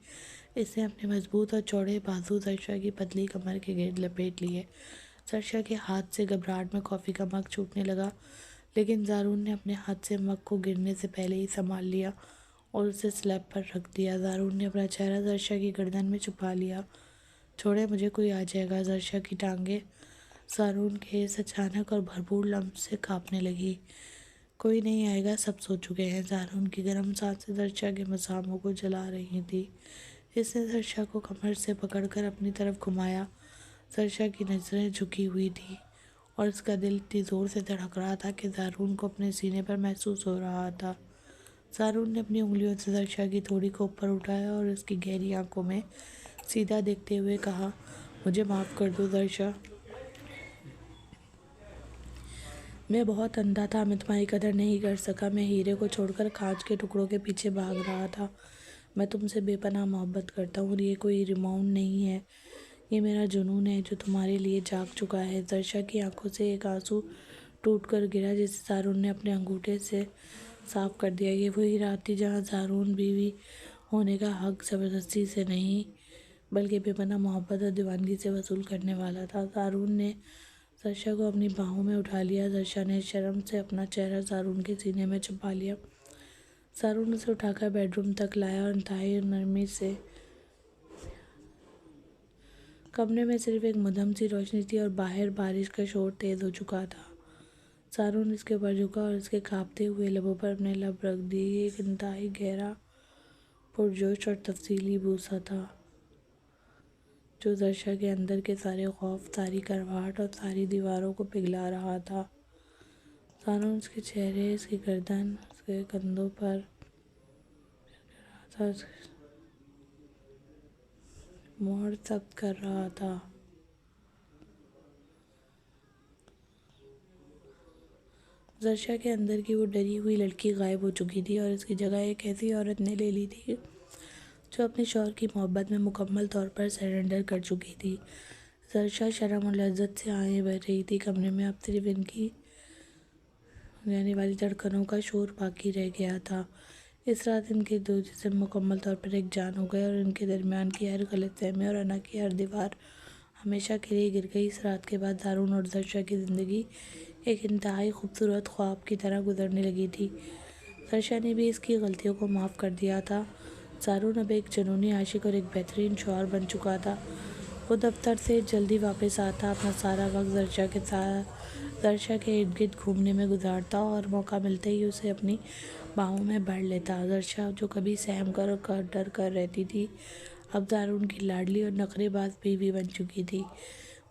اس نے اپنے مضبوط اور چوڑے بازو زرشا کی پتلی کمر کے گرد لپیٹ لیے۔ زرشا کے ہاتھ سے گھبراہٹ میں کافی کا مگ چھوٹنے لگا، لیکن زارون نے اپنے ہاتھ سے مگ کو گرنے سے پہلے ہی سنبھال لیا اور اسے سلیب پر رکھ دیا۔ زارون نے اپنا چہرہ زرشا کی گردن میں چھپا لیا۔ چھوڑیں مجھے، کوئی آ جائے گا۔ زرشا کی ٹانگیں زارون کے اس اچانک اور بھرپور لمس سے کانپنے لگی۔ کوئی نہیں آئے گا، سب سو چکے ہیں۔ زارون کی گرم سانسیں زرشا کے مساموں کو جلا رہی تھیں۔ اس نے زرشا کو کمر سے پکڑ کر اپنی طرف گھمایا۔ زرشا کی نظریں جھکی ہوئی تھیں اور اس کا دل اتنی زور سے دھڑک رہا تھا کہ زارون کو اپنے سینے پر محسوس ہو رہا تھا۔ زارون نے اپنی انگلیوں سے زرشا کی تھوڑی کو اوپر اٹھایا اور اس کی گہری آنکھوں میں سیدھا دیکھتے ہوئے کہا، مجھے معاف کر دو زرشا۔ میں بہت اندھا تھا، میں تمہاری قدر نہیں کر سکا۔ میں ہیرے کو چھوڑ کر کانچ کے ٹکڑوں کے پیچھے بھاگ رہا تھا۔ میں تم سے بے پناہ محبت کرتا ہوں اور یہ کوئی ریماؤنڈ نہیں ہے، یہ میرا جنون ہے جو تمہارے لیے جاگ چکا ہے۔ زرشا کی آنکھوں سے ایک آنسو ٹوٹ کر گرا جسے زارون نے اپنے انگوٹھے سے صاف کر دیا۔ یہ وہی رات تھی جہاں زارون بیوی ہونے کا حق زبردستی سے نہیں بلکہ بے پناہ محبت اور دیوانگی سے وصول کرنے والا تھا۔ زارون نے زرشا کو اپنی باہوں میں اٹھا لیا۔ زرشا نے شرم سے اپنا چہرہ زارون کے سینے میں چھپا لیا۔ زارون اسے اٹھا کر بیڈ روم تک لایا اور انتہائی نرمی سے کمرے میں صرف ایک مدھم سی روشنی تھی اور باہر بارش کا شور تیز ہو چکا تھا۔ زارون اس کے اوپر جھکا اور اس کے کانپتے ہوئے لبوں پر اپنے لب رکھ دی۔ ایک انتہائی گہرا، پرجوش اور تفصیلی بوسہ تھا جو زرشا کے اندر کے سارے خوف، ساری کڑواہٹ اور ساری دیواروں کو پگھلا رہا تھا۔ زارون اس کے چہرے، اس کی گردن، اس کے کندھوں پر مہر ثبت کر رہا تھا۔ زرشا کے اندر کی وہ ڈری ہوئی لڑکی غائب ہو چکی تھی اور اس کی جگہ ایک ایسی عورت نے لے لی تھی جو اپنے شوہر کی محبت میں مکمل طور پر سرنڈر کر چکی تھی۔ زرشا شرم اور لذت سے آہیں بھر رہی تھی۔ کمرے میں اب صرف ان کی جانے والی دھڑکنوں کا شور باقی رہ گیا تھا۔ اس رات ان کے دو جسم مکمل طور پر ایک جان ہو گئے اور ان کے درمیان کی ہر غلط فہمی اور انا کی ہر دیوار ہمیشہ کے لیے گر گئی۔ اس رات کے بعد زارون اور زرشا کی زندگی ایک انتہائی خوبصورت خواب کی طرح گزرنے لگی تھی۔ زرشا نے بھی اس کی غلطیوں کو معاف کر دیا تھا۔ زارون اب ایک جنونی عاشق اور ایک بہترین شوہر بن چکا تھا۔ وہ دفتر سے جلدی واپس آتا، اپنا سارا وقت زرشا کے ارد گرد گھومنے میں گزارتا اور موقع ملتے ہی اسے اپنی باہوں میں بھر لیتا۔ زرشا جو کبھی سہم کر اور ڈر کر رہتی تھی، اب زارون کی لاڈلی اور نخرے باز بیوی بن چکی تھی۔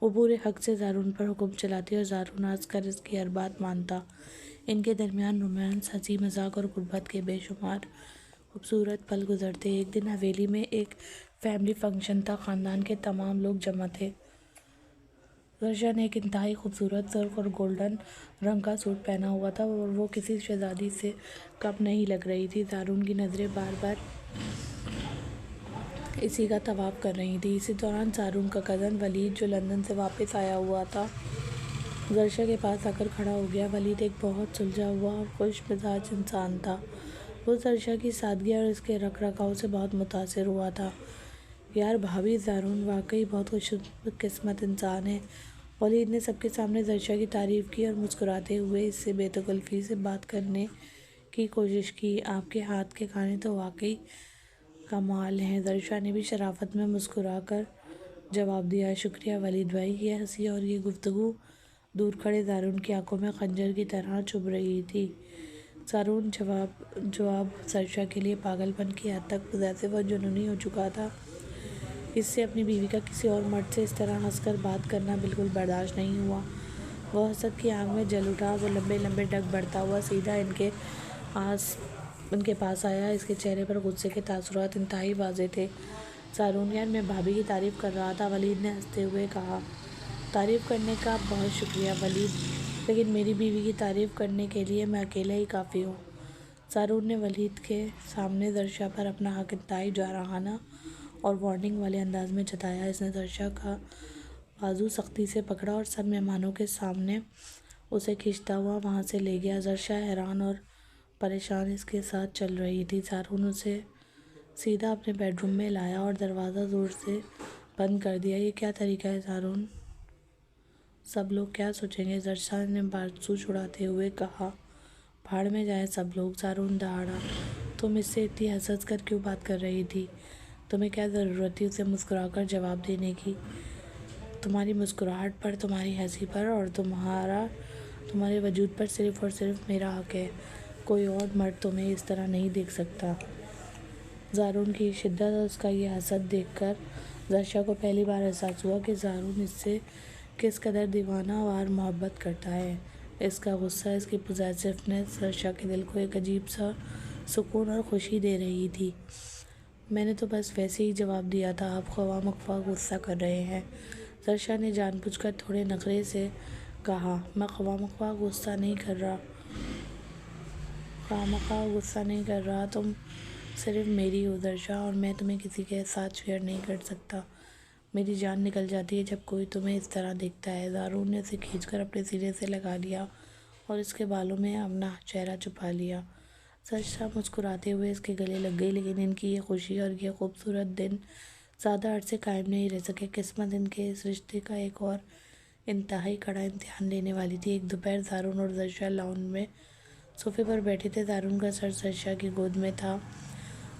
وہ پورے حق سے زارون پر حکم چلاتی اور زارون ہنس کر اس کی ہر بات مانتا۔ ان کے درمیان رومانس، ہنسی مذاق اور غربت کے بے شمار خوبصورت پل گزرتے۔ ایک دن حویلی میں ایک فیملی فنکشن تھا۔ خاندان کے تمام لوگ جمع تھے۔ زرشا نے ایک انتہائی خوبصورت سرخ اور گولڈن رنگ کا سوٹ پہنا ہوا تھا اور وہ کسی شہزادی سے کم نہیں لگ رہی تھی۔ زارون کی نظریں بار بار اسی کا طواف کر رہی تھیں۔ اسی دوران زارون کا کزن ولید جو لندن سے واپس آیا ہوا تھا، زرشا کے پاس آ کر کھڑا ہو گیا۔ ولید ایک بہت سلجھا ہوا اور خوش مزاج انسان تھا۔ وہ زرشا کی سادگی اور اس کے رکھ رکھاؤ سے بہت متاثر ہوا تھا۔ یار بھابی، زارون واقعی بہت خوش قسمت انسان ہے۔ ولید نے سب کے سامنے زرشا کی تعریف کی اور مسکراتے ہوئے اس سے بے تکلفی سے بات کرنے کی کوشش کی۔ آپ کے ہاتھ کے کھانے تو واقعی کمال ہیں۔ زرشا نے بھی شرافت میں مسکرا کر جواب دیا۔ شکریہ ولید بھائی۔ یہ ہنسی اور یہ گفتگو دور کھڑے زارون کی آنکھوں میں خنجر کی طرح چبھ رہی تھی۔ زارون جواب زرشا کے لیے پاگل پن کی حد تک پوزیسو اور جنونی ہو چکا تھا۔ اس سے اپنی بیوی کا کسی اور مرد سے اس طرح ہنس کر بات کرنا بالکل برداشت نہیں ہوا۔ وہ حسد کی آگ میں جل اٹھا۔ وہ لمبے لمبے ڈگ بڑھتا ہوا سیدھا ان کے پاس آیا۔ اس کے چہرے پر غصے کے تاثرات انتہائی واضح تھے۔ زارون، یار میں بھابی کی تعریف کر رہا تھا، ولید نے ہنستے ہوئے کہا۔ تعریف کرنے کا بہت شکریہ ولید، لیکن میری بیوی کی تعریف کرنے کے لیے میں اکیلا ہی کافی ہوں۔ زارون نے ولید کے سامنے زرشا پر اپنا حق انتہائی جارحانہ اور وارننگ والے انداز میں جتایا۔ اس نے زرشا کا بازو سختی سے پکڑا اور سب مہمانوں کے سامنے اسے کھینچتا ہوا وہاں سے لے گیا۔ زرشا حیران اور پریشان اس کے ساتھ چل رہی تھی۔ زارون اسے سیدھا اپنے بیڈ روم میں لایا اور دروازہ زور سے بند کر دیا۔ یہ کیا طریقہ ہے زارون؟ سب لوگ کیا سوچیں گے؟ زرشا نے بازو چھڑاتے ہوئے کہا۔ بھاڑ میں جائیں سب لوگ، زارون دہاڑا۔ تم اس سے اتنی ہنس ہنس کر کیوں بات کر رہی تھی؟ تمہیں کیا ضرورت تھی اسے مسکرا کر جواب دینے کی؟ تمہاری مسکراہٹ پر، تمہاری ہنسی پر اور تمہارے وجود پر صرف اور صرف میرا حق ہے۔ کوئی اور مرد تمہیں اس طرح نہیں دیکھ سکتا۔ زارون کی شدت اور اس کا یہ حسد دیکھ کر زرشا کو پہلی بار احساس ہوا کہ زارون اس سے کس قدر دیوانہ وار محبت کرتا ہے۔ اس کا غصہ، اس کی پوزیسونیس زرشا کے دل کو ایک عجیب سا سکون اور خوشی دے رہی تھی۔ میں نے تو بس ویسے ہی جواب دیا تھا، آپ خواہ مخواہ غصہ کر رہے ہیں، زرشا نے جان بوجھ کر تھوڑے نخرے سے کہا۔ میں خواہ مخواہ غصہ نہیں کر رہا، تم صرف میری ہو زرشا، اور میں تمہیں کسی کے ساتھ شیئر نہیں کر سکتا۔ میری جان نکل جاتی ہے جب کوئی تمہیں اس طرح دیکھتا ہے۔ زارون نے اسے کھینچ کر اپنے سینے سے لگا لیا اور اس کے بالوں میں اپنا چہرہ چھپا لیا۔ زرشا مسکراتے ہوئے اس کے گلے لگ گئی، لیکن ان کی یہ خوشی اور یہ خوبصورت دن زیادہ عرصے قائم نہیں رہ سکے۔ قسمت ان کے اس رشتے کا ایک اور انتہائی کڑا امتحان لینے والی تھی۔ ایک دوپہر زارون اور زرشا لاؤنج میں صوفے پر بیٹھے تھے۔ زارون کا سر زرشا کی گود میں تھا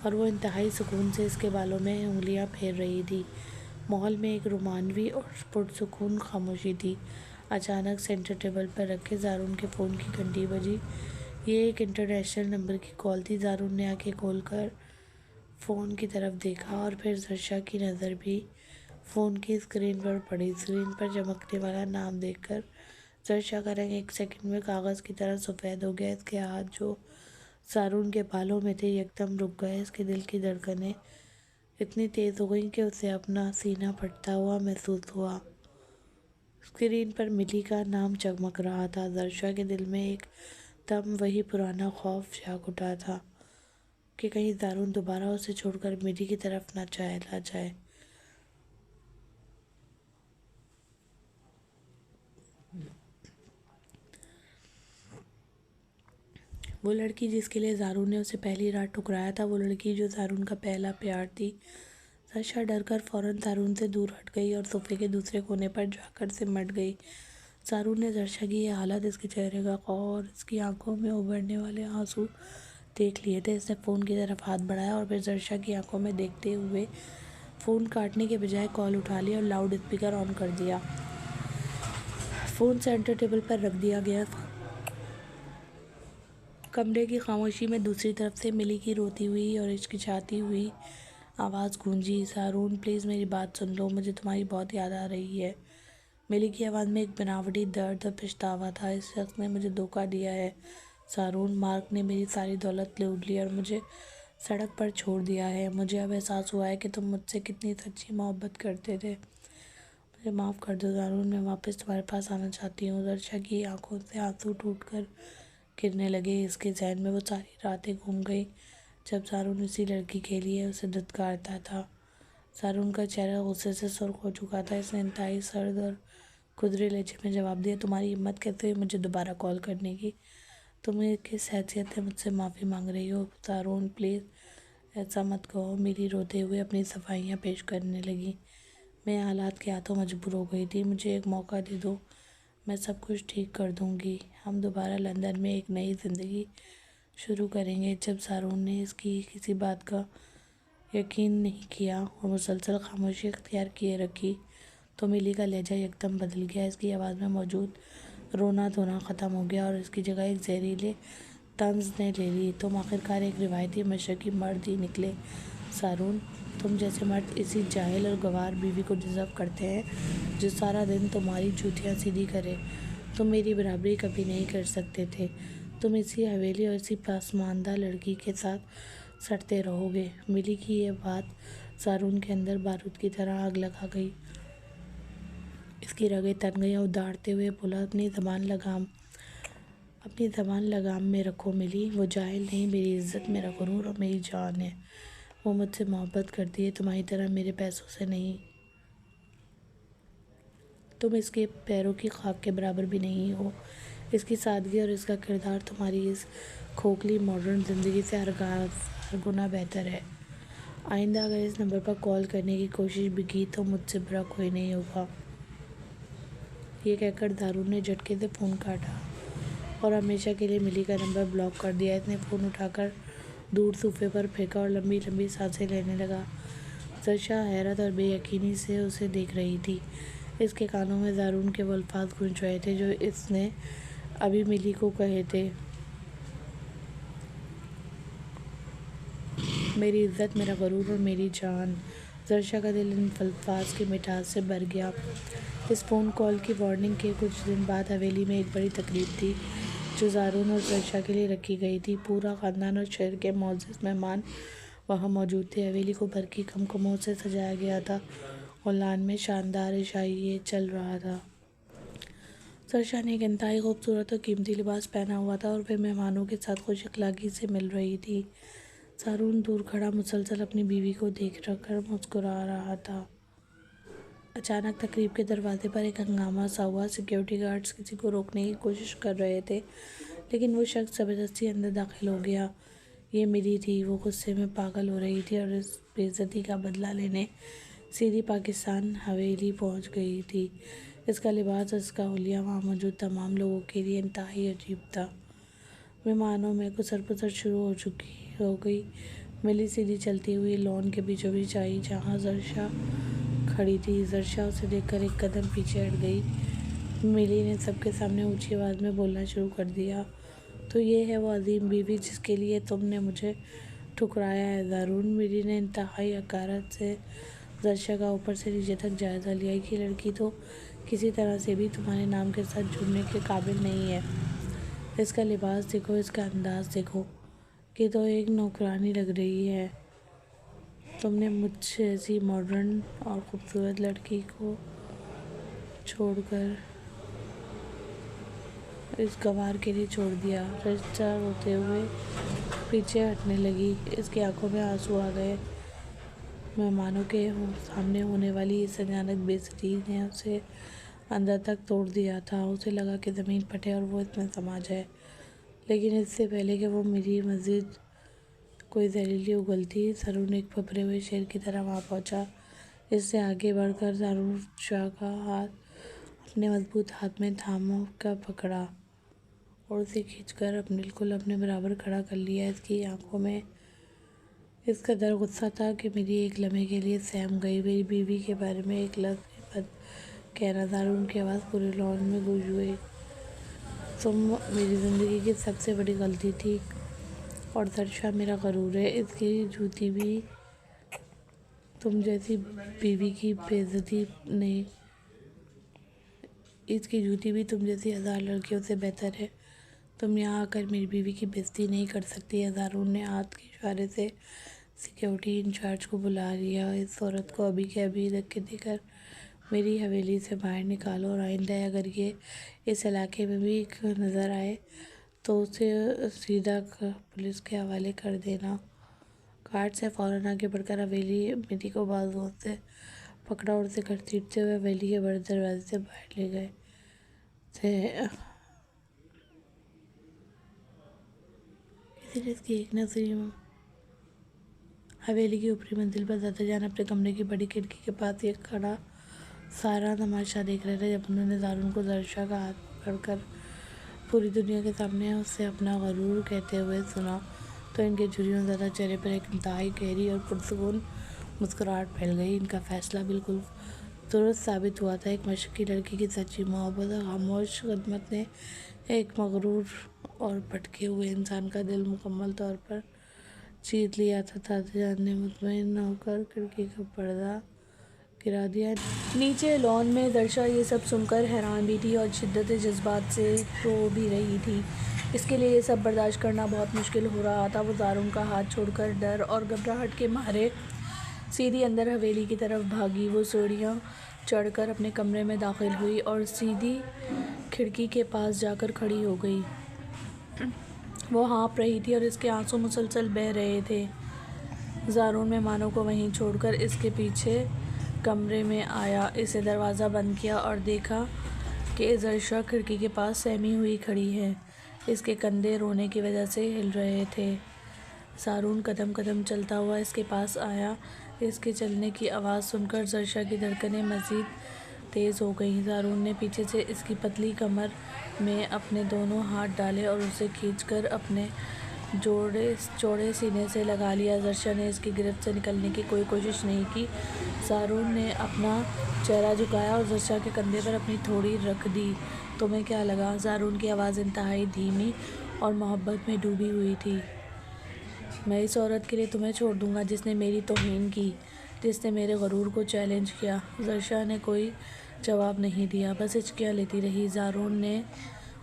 اور وہ انتہائی سکون سے اس کے بالوں میں انگلیاں پھیر رہی تھی۔ ماحول میں ایک رومانوی اور پرسکون خاموشی تھی۔ اچانک سینٹر ٹیبل پر رکھے زارون کے فون کی گھنٹی بجی۔ یہ ایک انٹرنیشنل نمبر کی کال تھی۔ زارون نے آنکھیں کھول کر فون کی طرف دیکھا اور پھر زرشا کی نظر بھی فون کی اسکرین پر پڑی۔ اسکرین پر چمکنے والا نام دیکھ کر زرشا کا رنگ ایک سیکنڈ میں کاغذ کی طرح سفید ہو گیا۔ اس کے ہاتھ جو زارون کے بالوں میں تھے یکدم رک گئے۔ اس کے دل کی دھڑکنیں اتنی تیز ہو گئیں کہ اسے اپنا سینہ پھٹتا ہوا محسوس ہوا۔ اسکرین پر ملی کا نام چمک رہا تھا۔ زرشا کے دل میں ایک دم وہی پرانا خوف جاگ اٹھا تھا کہ کہیں زارون دوبارہ اسے چھوڑ کر ملی کی طرف نہ چلا جائے۔ وہ لڑکی جس کے لیے زارون نے اسے پہلی رات ٹھکرایا تھا، وہ لڑکی جو زارون کا پہلا پیار تھی۔ زرشا ڈر کر فوراً زارون سے دور ہٹ گئی اور صوفے کے دوسرے کونے پر جا کر سمٹ گئی۔ زارون نے زرشا کی یہ حالت، اس کے چہرے کا خوف اور اس کی آنکھوں میں ابھرنے والے آنسو دیکھ لیے تھے۔ اس نے فون کی طرف ہاتھ بڑھایا اور پھر زرشا کی آنکھوں میں دیکھتے ہوئے فون کاٹنے کے بجائے کال اٹھا لی اور لاؤڈ اسپیکر آن کر دیا۔ فون سینٹر ٹیبل پر رکھ دیا گیا۔ کمرے کی خاموشی میں دوسری طرف سے ملی کی روتی ہوئی اور ہچکچاتی ہوئی آواز گونجی، "زارون پلیز میری بات سن لو، مجھے تمہاری بہت یاد آ رہی ہے۔" ملی کی آواز میں ایک بناوٹی درد اور پچھتاوا تھا۔ "اس شخص نے مجھے دھوکہ دیا ہے زارون، مارک نے میری ساری دولت لوٹ لی اور مجھے سڑک پر چھوڑ دیا ہے۔ مجھے اب احساس ہوا ہے کہ تم مجھ سے کتنی سچی محبت کرتے تھے۔ مجھے معاف کر دو زارون، میں واپس تمہارے پاس آنا چاہتی ہوں۔" زرشا کی آنکھوں سے آنسو ٹوٹ کر گرنے لگے۔ اس کے ذہن میں وہ ساری راتیں گھوم گئیں جب زارون اسی لڑکی کے لیے اسے دھتکارتا تھا۔ زارون کا چہرہ غصے سے سرخ ہو چکا تھا۔ اس نے انتہائی سرد اور کھدرے لہجے میں جواب دیا، "تمہاری ہمت کیسے ہوئی مجھے دوبارہ کال کرنے کی؟ تم کس حیثیت سے مجھ سے معافی مانگ رہی ہو؟ زارون پلیز ایسا مت کہو۔" ملی روتے ہوئے اپنی صفائیاں پیش کرنے لگی۔ "میں حالات کے ہاتھوں مجبور ہو گئی تھی۔ مجھے ایک موقع دے دو، میں سب کچھ ٹھیک کر دوں گی۔ ہم دوبارہ لندن میں ایک نئی زندگی شروع کریں گے۔" جب زارون نے اس کی کسی بات کا یقین نہیں کیا اور مسلسل خاموشی اختیار کیے رکھی تو ملی کا لہجہ یکدم بدل گیا۔ اس کی آواز میں موجود رونا دھونا ختم ہو گیا اور اس کی جگہ ایک زہریلے طنز نے لے لی۔ "تم آخرکار ایک روایتی مشرقی مرد ہی نکلے زارون۔ تم جیسے مرد اسی جاہل اور گنوار بیوی کو ڈیزرو کرتے ہیں جو سارا دن تمہاری جوتیاں سیدھی کرے۔ تم میری برابری کبھی نہیں کر سکتے تھے۔ تم اسی حویلی اور اسی پسماندہ لڑکی کے ساتھ سڑتے رہو گے۔" ملی کی یہ بات زارون کے اندر بارود کی طرح آگ لگا گئی۔ اس کی رگیں تن گئیں اور دھاڑتے ہوئے بولا، اپنی زبان لگام میں رکھو ملی۔ وہ جاہل نہیں، میری عزت، میرا غرور اور میری جان ہے۔ وہ مجھ سے محبت کرتی ہے، تمہاری طرح میرے پیسوں سے نہیں۔ تم اس کے پیروں کی خاک کے برابر بھی نہیں ہو۔ اس کی سادگی اور اس کا کردار تمہاری اس کھوکھلی ماڈرن زندگی سے ہزار گنا بہتر ہے۔ آئندہ اگر اس نمبر پر کال کرنے کی کوشش بھی کی تو مجھ سے برا کوئی نہیں ہوگا۔ یہ کہہ کر زارون نے جھٹکے سے فون کاٹا اور ہمیشہ کے لیے ملی کا نمبر بلاک کر دیا۔ اس نے فون اٹھا کر دور صوفے پر پھینکا اور لمبی لمبی سانسیں لینے لگا۔ زرشا حیرت اور بے یقینی سے اسے دیکھ رہی تھی۔ اس کے کانوں میں زارون کے وہ الفاظ گونج رہے تھے جو اس نے ابھی ملی کو کہے تھے، "میری عزت، میرا غرور اور میری جان۔" زرشا کا دل ان الفاظ کی مٹھاس سے بھر گیا۔ اس فون کال کی وارننگ کے کچھ دن بعد حویلی میں ایک بڑی تقریب تھی جو زارون اور زرشا کے لیے رکھی گئی تھی۔ پورا خاندان اور شہر کے معزز مہمان وہاں موجود تھے۔ حویلی کو برقی کھمکھموں سے سجایا گیا تھا اور لان میں شاندار عشائیے چل رہا تھا۔ زرشا نے ایک انتہائی خوبصورت اور قیمتی لباس پہنا ہوا تھا اور وہ مہمانوں کے ساتھ خوش اخلاقی سے مل رہی تھی۔ زارون دور کھڑا مسلسل اپنی بیوی کو دیکھ کر مسکرا رہا تھا۔ اچانک تقریب کے دروازے پر ایک ہنگامہ سا ہوا۔ سیکورٹی گارڈز کسی کو روکنے کی کوشش کر رہے تھے لیکن وہ شخص زبردستی اندر داخل ہو گیا۔ یہ ملی تھی۔ وہ غصے میں پاگل ہو رہی تھی اور اس بے عزتی کا بدلہ لینے سیدھی پاکستان حویلی پہنچ گئی تھی۔ اس کا لباس اور اس کا حلیہ وہاں موجود تمام لوگوں کے لیے انتہائی عجیب تھا۔ مہمانوں میں گسر پسر شروع ہو گئی۔ ملی سیدھی چلتی ہوئی لان کے بیچوں بیچ آئی جہاں زرشا کھڑی تھی۔ زرشا اسے دیکھ کر ایک قدم پیچھے ہٹ گئی۔ ملی نے سب کے سامنے اونچی آواز میں بولنا شروع کر دیا، تو یہ ہے وہ عظیم بیوی جس کے لیے تم نے مجھے ٹھکرایا ہے زارون۔ ملی نے انتہائی حقارت سے زرشا کا اوپر سے نیچے تک جائزہ لیا۔ یہ لڑکی تو کسی طرح سے بھی تمہارے نام کے ساتھ جڑنے کے قابل نہیں ہے۔ اس کا لباس دیکھو، اس کا انداز دیکھو، یہ تو ایک نوکرانی لگ رہی ہے۔ تم نے مجھ جیسی ماڈرن اور خوبصورت لڑکی کو چھوڑ کر اس گنوار کے لیے چھوڑ دیا۔ زرشا روتے ہوئے پیچھے ہٹنے لگی۔ اس کی آنکھوں میں آنسو آ گئے۔ مہمانوں کے سامنے ہونے والی اس اچانک بے عزتی نے اسے اندر تک توڑ دیا تھا۔ اسے لگا کہ زمین پھٹے اور وہ اس میں سما جائے، لیکن اس سے پہلے کہ وہ ملی مزید کوئی زہریلی اگلتی، زارون ایک پھپھرے ہوئے شیر کی طرح وہاں پہنچا۔ اس سے آگے بڑھ کر زارون شاہ کا ہاتھ اپنے مضبوط ہاتھ میں تھام کر پکڑا اور اسے کھینچ کر بالکل اپنے برابر کھڑا کر لیا۔ اس کی آنکھوں میں اس قدر غصہ تھا کہ ملی ایک لمحے کے لیے سہم گئی۔ میری بیوی کے بارے میں ایک لفظ بھی مت کہنا، زارون کی آواز پورے لان میں گونج ہوئی۔ تم میری زندگی کی سب سے بڑی غلطی تھی اور زرشا میرا غرور ہے۔ اس کی جوتی بھی تم جیسی بیوی کی بے عزتی ہزار لڑکیوں سے بہتر ہے۔ تم یہاں آ کر میری بیوی کی بے عزتی نہیں کر سکتی۔ زارون نے ہاتھ کے اشارے سے سیکیورٹی انچارج کو بلا لیا۔ اس عورت کو ابھی کے ابھی دھکے دے کر میری حویلی سے باہر نکالو اور آئندہ اگر یہ اس علاقے میں بھی نظر آئے تو اسے سیدھا پولیس کے حوالے کر دینا۔ گارڈ سے فوراً آگے بڑھ کر ملی کو بازوؤں سے پکڑا اور اسے گھسیٹتے ہوئے حویلی کے بڑے دروازے سے باہر لے گئے تھے۔ کسی نے اس کی ایک نظری حویلی کی اوپری منزل پر زیادہ جان اپنے کمرے کی بڑی کھڑکی کے پاس یہ کھڑا سارا تماشا دیکھ رہے تھے۔ جب انہوں نے زارون کو زرشا کا ہاتھ پکڑ کر پوری دنیا کے سامنے اسے اپنا غرور کہتے ہوئے سنا تو ان کے جھریوں زدہ چہرے پر ایک انتہائی گہری اور پرسکون مسکراہٹ پھیل گئی۔ ان کا فیصلہ بالکل درست ثابت ہوا تھا۔ ایک مشرقی لڑکی کی سچی محبت اور خاموش خدمت نے ایک مغرور اور بھٹکے ہوئے انسان کا دل مکمل طور پر جیت لیا تھا۔ تازہ جان نے مطمئن ہو کر کھڑکی کا پردہ گرا دیا۔ نیچے لان میں زرشا یہ سب سن کر حیران بھی تھی اور شدت جذبات سے رو بھی رہی تھی۔ اس کے لیے یہ سب برداشت کرنا بہت مشکل ہو رہا تھا۔ وہ زارون کا ہاتھ چھوڑ کر ڈر اور گھبراہٹ کے مارے سیدھی اندر حویلی کی طرف بھاگی۔ وہ سیڑھیاں چڑھ کر اپنے کمرے میں داخل ہوئی اور سیدھی کھڑکی کے پاس جا کر کھڑی ہو گئی۔ وہ ہانپ رہی تھی اور اس کے آنسو مسلسل بہہ رہے تھے۔ زارون مہمانوں کو وہیں چھوڑ کر اس کے پیچھے کمرے میں آیا۔ اس نے دروازہ بند کیا اور دیکھا کہ زرشا کھڑکی کے پاس سہمی ہوئی کھڑی ہے۔ اس کے کندھے رونے کی وجہ سے ہل رہے تھے۔ زارون قدم قدم چلتا ہوا اس کے پاس آیا۔ اس کے چلنے کی آواز سن کر زرشا کی دھڑکنیں مزید تیز ہو گئیں۔ زارون نے پیچھے سے اس کی پتلی کمر میں اپنے دونوں ہاتھ ڈالے اور اسے کھینچ کر اپنے چوڑے سینے سے لگا لیا۔ زرشا نے اس کی گرفت سے نکلنے کی کوئی کوشش نہیں کی۔ زارون نے اپنا چہرہ جھکایا اور زرشا کے کندھے پر اپنی تھوڑی رکھ دی۔ تمہیں کیا لگا؟ زارون کی آواز انتہائی دھیمی اور محبت میں ڈوبی ہوئی تھی۔ میں اس عورت کے لیے تمہیں چھوڑ دوں گا جس نے میری توہین کی، جس نے میرے غرور کو چیلنج کیا۔ زرشا نے کوئی جواب نہیں دیا، بس ہچکیاں لیتی رہی۔ زارون نے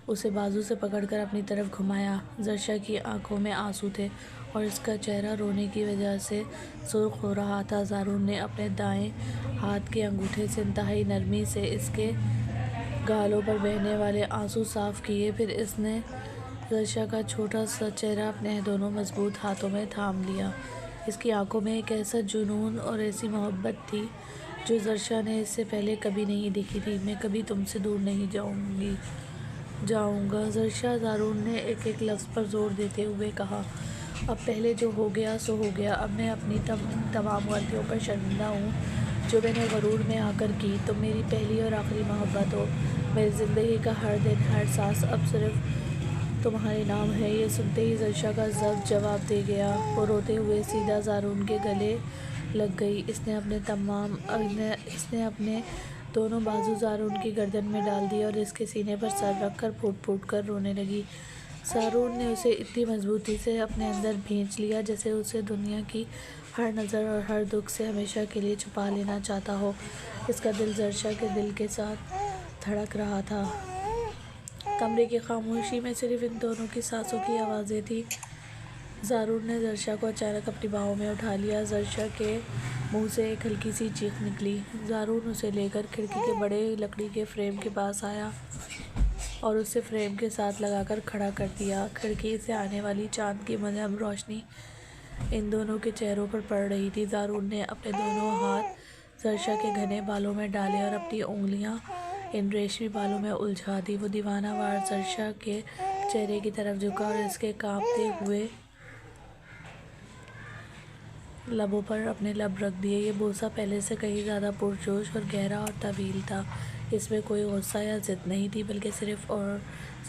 اسے بازو سے پکڑ کر اپنی طرف گھمایا۔ زرشا کی آنکھوں میں آنسو تھے اور اس کا چہرہ رونے کی وجہ سے سرخ ہو رہا تھا۔ زارون نے اپنے دائیں ہاتھ کے انگوٹھے سے انتہائی نرمی سے اس کے گالوں پر بہنے والے آنسو صاف کیے۔ پھر اس نے زرشا کا چھوٹا سا چہرہ اپنے دونوں مضبوط ہاتھوں میں تھام لیا۔ اس کی آنکھوں میں ایک ایسا جنون اور ایسی محبت تھی جو زرشا نے اس سے پہلے کبھی نہیں دیکھی تھی۔ میں کبھی تم سے دور نہیں جاؤں گا زرشا، زارون نے ایک ایک لفظ پر زور دیتے ہوئے کہا۔ اب پہلے جو ہو گیا سو ہو گیا۔ اب میں اپنی تمام غلطیوں پر شرمندہ ہوں جو میں نے غرور میں آ کر کی۔ تم میری پہلی اور آخری محبت ہو۔ میری زندگی کا ہر دن، ہر سانس اب صرف تمہارے نام ہے۔ یہ سنتے ہی زرشا کا ضبط جواب دے گیا۔ وہ روتے ہوئے سیدھا زارون کے گلے لگ گئی۔ اس نے اپنے دونوں بازو زارون کی گردن میں ڈال دیے اور اس کے سینے پر سر رکھ کر پھوٹ پھوٹ کر رونے لگی۔ زارون نے اسے اتنی مضبوطی سے اپنے اندر بھینچ لیا جیسے اسے دنیا کی ہر نظر اور ہر دکھ سے ہمیشہ کے لیے چھپا لینا چاہتا ہو۔ اس کا دل زرشا کے دل کے ساتھ دھڑک رہا تھا۔ کمرے کی خاموشی میں صرف ان دونوں کی سانسوں کی آوازیں تھیں۔ زارون نے زرشا کو اچانک اپنی باہوں میں اٹھا لیا۔ زرشا کے منہ سے ایک ہلکی سی چیخ نکلی۔ زارون اسے لے کر کھڑکی کے بڑے لکڑی کے فریم کے پاس آیا اور اسے فریم کے ساتھ لگا کر کھڑا کر دیا۔ کھڑکی سے آنے والی چاند کی مدھم روشنی ان دونوں کے چہروں پر پڑ رہی تھی۔ زارون نے اپنے دونوں ہاتھ زرشا کے گھنے بالوں میں ڈالے اور اپنی انگلیاں ان ریشمی بالوں میں الجھا دیں۔ وہ دیوانہ وار زرشا کے چہرے کی طرف جھکا اور اس کے کانپتے ہوئے لبوں پر اپنے لب رکھ دیے۔ یہ بوسہ پہلے سے کہیں زیادہ پرجوش اور گہرا اور طویل تھا۔ اس میں کوئی غصہ یا ضد نہیں تھی بلکہ صرف اور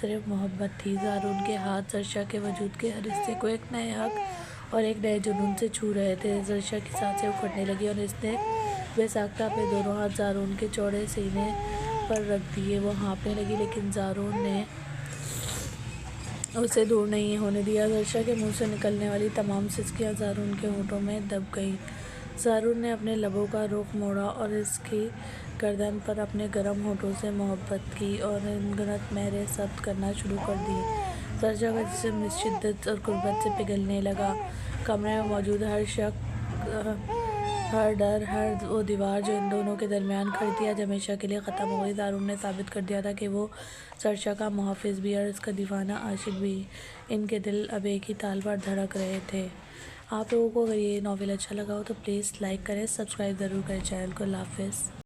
صرف محبت تھی۔ زارون کے ہاتھ زرشا کے وجود کے ہر حصے کو ایک نئے حق اور ایک نئے جنون سے چھو رہے تھے۔ زرشا کی سانسیں اکھڑنے لگیں اور اس نے بے ساختہ اپنے دونوں ہاتھ زارون کے چوڑے سینے پر رکھ دیے۔ وہ ہانپنے لگی لیکن زارون نے اسے دور نہیں ہونے دیا۔ زرشا کے منہ سے نکلنے والی تمام سسکیاں زارون کے ہونٹوں میں دب گئیں۔ زارون نے اپنے لبوں کا رخ موڑا اور اس کی گردن پر اپنے گرم ہونٹوں سے محبت کی اور انگنت مہریں ثبت کرنا شروع کر دیں۔ زرشا کا جسم اس شدت اور قربت سے پگھلنے لگا۔ کمرے میں موجود ہر شک، ہر ڈر، ہر وہ دیوار جو ان دونوں کے درمیان کھڑی تھی آج ہمیشہ کے لیے ختم ہو گئی۔ زارون نے ثابت کر دیا تھا کہ وہ زرشا کا محافظ بھی اور اس کا دیوانہ عاشق بھی۔ ان کے دل اب ایک ہی تال پر دھڑک رہے تھے۔ آپ لوگوں کو اگر یہ ناول اچھا لگا ہو تو پلیز لائک کریں، سبسکرائب ضرور کریں چینل کو۔ اللہ حافظ۔